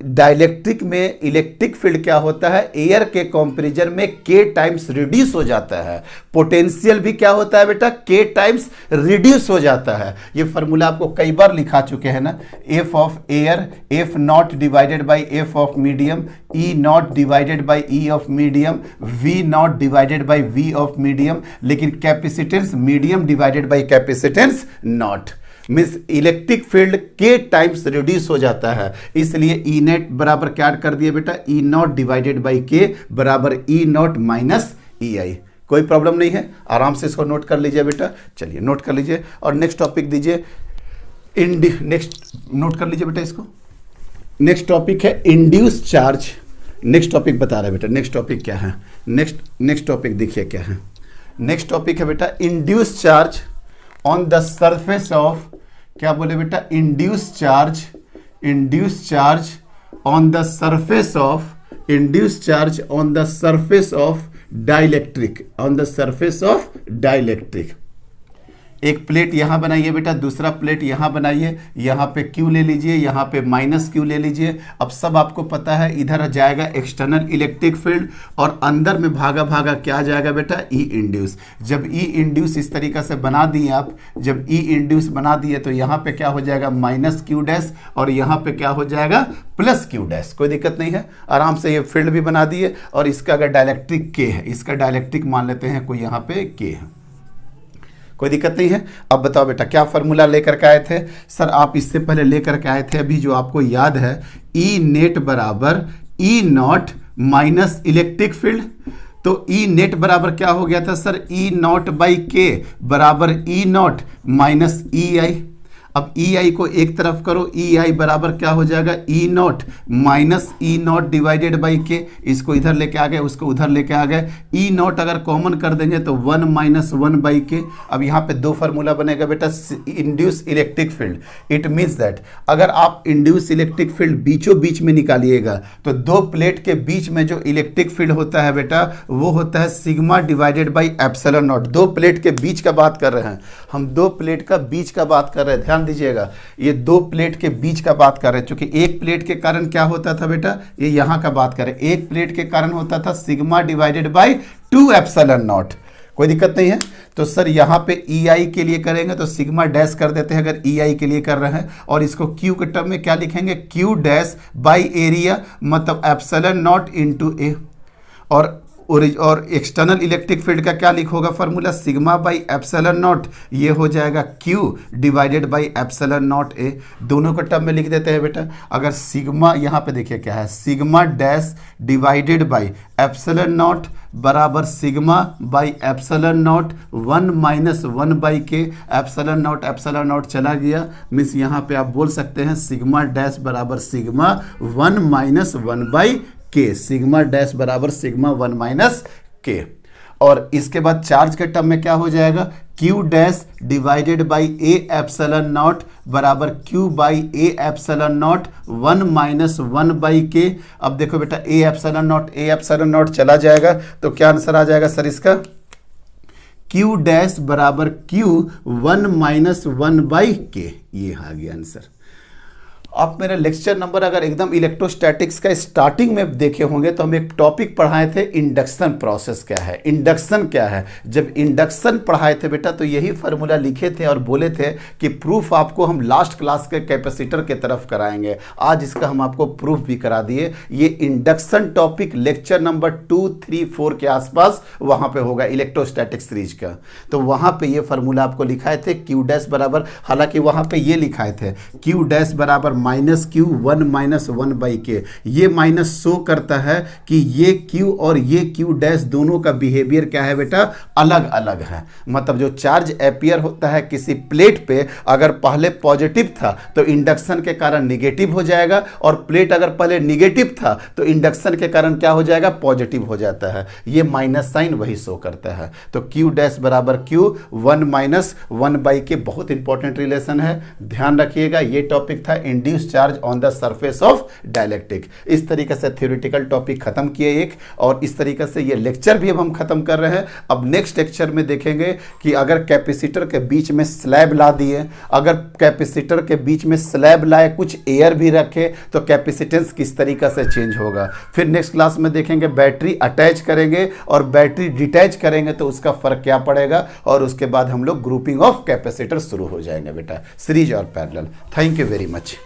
डाइलेक्ट्रिक में इलेक्ट्रिक फील्ड क्या होता है? एयर के कंपैरिजन में के टाइम्स रिड्यूस हो जाता है। पोटेंशियल भी क्या होता है बेटा? के टाइम्स रिड्यूस हो जाता है। ये फॉर्मूला आपको कई बार लिखा चुके हैं ना। F of air, F not divided by F of medium, E not divided by E of medium, V not divided by V of medium, लेकिन capacitance medium divided by capacitance not. Means electric field K times reduce हो जाता है, इसलिए E net बराबर क्या कर दिए बेटा? ई नॉट डिवाइडेड बाई के बराबर ई नॉट माइनस ई आई। कोई प्रॉब्लम नहीं है, आराम से इसको नोट कर लीजिए बेटा। चलिए नोट कर लीजिए और नेक्स्ट टॉपिक दीजिए। नेक्स्ट नोट कर लीजिए बेटा इसको। नेक्स्ट टॉपिक है इंड्यूस चार्ज। नेक्स्ट टॉपिक बता रहा है बेटा, नेक्स्ट टॉपिक क्या है? नेक्स्ट टॉपिक देखिए क्या है। नेक्स्ट टॉपिक है बेटा induce charge on the surface of, क्या बोले बेटा? Induce charge on the surface of, induce charge on the surface of dielectric, on the surface of dielectric. एक प्लेट यहां बनाइए बेटा, दूसरा प्लेट यहां बनाइए, यहां पे Q ले लीजिए, यहां पे माइनस Q ले लीजिए। अब सब आपको पता है, इधर जाएगा एक्सटर्नल इलेक्ट्रिक फील्ड और अंदर में भागा भागा क्या जाएगा बेटा? ई इंड्यूस। जब ई इंड्यूस इस तरीके से बना दिए आप, जब ई इंड्यूस बना दिए तो यहां पे क्या हो जाएगा? माइनस Q डैश, और यहां पे क्या हो जाएगा? Plus Q dash. कोई दिक्कत नहीं है, आराम से ये फील्ड भी बना दिए। और इसका अगर डायलेक्ट्रिक K है, इसका डायलेक्ट्रिक मान लेते हैं कोई यहाँ पे K है, कोई दिक्कत नहीं है। अब बताओ बेटा क्या फॉर्मूला लेकर के आए थे सर? आप इससे पहले लेकर के आए थे, अभी जो आपको याद है, ई नेट बराबर ई नॉट माइनस इलेक्ट्रिक फील्ड। तो ई नेट बराबर क्या हो गया था सर? ई नॉट बाई के बराबर ई नॉट माइनस ई आई। अब ई आई को एक तरफ करो, ई आई बराबर क्या हो जाएगा? E not minus E not divided by K. इसको इधर लेके आ गए, उसको उधर लेके आ गए। ई नॉट अगर कॉमन कर देंगे तो 1 माइनस 1 बाई के। अब यहाँ पे दो फार्मूला बनेगा बेटा, induce electric field. It means that अगर आप इंड्यूस इलेक्ट्रिक फील्ड बीचों बीच में निकालिएगा तो दो प्लेट के बीच में जो इलेक्ट्रिक फील्ड होता है बेटा, वो होता है sigma divided by epsilon not. दो प्लेट के बीच का बात कर रहे हैं हम, दो प्लेट का बीच का बात कर रहे हैं, ध्यान दीजिएगा। ये दो प्लेट के बीच का बात कर रहे हैं, क्योंकि एक प्लेट के कारण क्या होता था बेटा? ये यहां का बात करें, एक प्लेट के कारण होता था sigma divided by 2 epsilon not. कोई दिक्कत नहीं है। तो सर यहाँ पे ई आई के लिए करेंगे तो सिग्मा डैश कर देते हैं अगर ई आई के लिए कर रहे हैं, और इसको क्यू के टर्म में क्या लिखेंगे? क्यू डैश बाई एरिया, मतलब एप्सिलॉन नॉट इंटू ए। और और एक्सटर्नल इलेक्ट्रिक फील्ड का क्या लिखोगा formula, sigma by epsilon nought, ये हो जाएगा Q divided by epsilon nought A। दोनों को टर्म में लिख देते हैं बेटा। अगर सिग्मा, यहाँ पे देखिए क्या है, sigma dash divided by epsilon nought बराबर sigma by epsilon nought 1 minus 1 by K. Epsilon nought चला गया, मीन्स यहाँ पे आप बोल सकते हैं सिग्मा डैश बराबर sigma 1 minus 1 by K. Sigma dash बराबर सिग्मा 1 माइनस के। और इसके बाद चार्ज के टर्म में क्या हो जाएगा, Q dash divided by A epsilon nought बराबर Q by A epsilon nought 1 minus 1 by के। अब देखो बेटा ए एप्सिलॉन नॉट चला जाएगा तो क्या आंसर आ जाएगा सर इसका, Q डैश बराबर Q 1 माइनस 1 बाई के। ये आ गया आंसर। आप मेरा लेक्चर नंबर अगर एकदम इलेक्ट्रोस्टैटिक्स का स्टार्टिंग में देखे होंगे तो हम एक टॉपिक पढ़ाए थे, इंडक्शन प्रोसेस क्या है, इंडक्शन क्या है। जब इंडक्शन पढ़ाए थे बेटा तो यही फार्मूला लिखे थे और बोले थे कि प्रूफ आपको हम लास्ट क्लास के कैपेसिटर के तरफ कराएंगे। आज इसका हम आपको प्रूफ भी करा दिए। ये इंडक्शन टॉपिक लेक्चर नंबर 2, 3, 4 के आसपास वहां पे होगा इलेक्ट्रोस्टैटिक्स सीरीज का। तो वहां पे ये फार्मूला आपको लिखाए थे Q डैश बराबर, हालांकि वहां पे ये लिखाए थे Q डैश बराबर माइनस Q 1 माइनस 1 बाई के। ये माइनस शो करता है कि ये Q और ये Q डैश दोनों का बिहेवियर क्या है बेटा, अलग अलग है। मतलब जो चार्ज एपियर होता है किसी प्लेट पे, अगर पहले पॉजिटिव था तो इंडक्शन के कारण निगेटिव हो जाएगा, और प्लेट अगर पहले निगेटिव था तो इंडक्शन के कारण क्या हो जाएगा, पॉजिटिव हो जाता है। ये माइनस साइन वही शो करता है। तो Q डैश बराबर Q 1 माइनस 1 बाई के, बहुत इंपॉर्टेंट रिलेशन है, ध्यान रखिएगा। ये टॉपिक था induce charge on the surface of dielectric. इस तरीके से थ्योरेटिकल टॉपिक खत्म किए एक, और इस तरीके से ये लेक्चर भी अब हम खत्म कर रहे हैं। अब नेक्स्ट लेक्चर में देखेंगे कि अगर कैपेसिटर के बीच में स्लैब ला दिए, अगर कैपेसिटर के बीच में स्लैब लाए, कुछ एयर भी रखे, तो कैपेसिटेंस किस तरीके से चेंज होगा। फिर नेक्स्ट क्लास में देखेंगे बैटरी अटैच करेंगे और बैटरी डिटैच करेंगे तो उसका फर्क क्या पड़ेगा, और उसके बाद हम लोग ग्रुपिंग ऑफ कैपेसिटर शुरू हो जाएंगे बेटा, सीरीज और parallel. Thank you very much.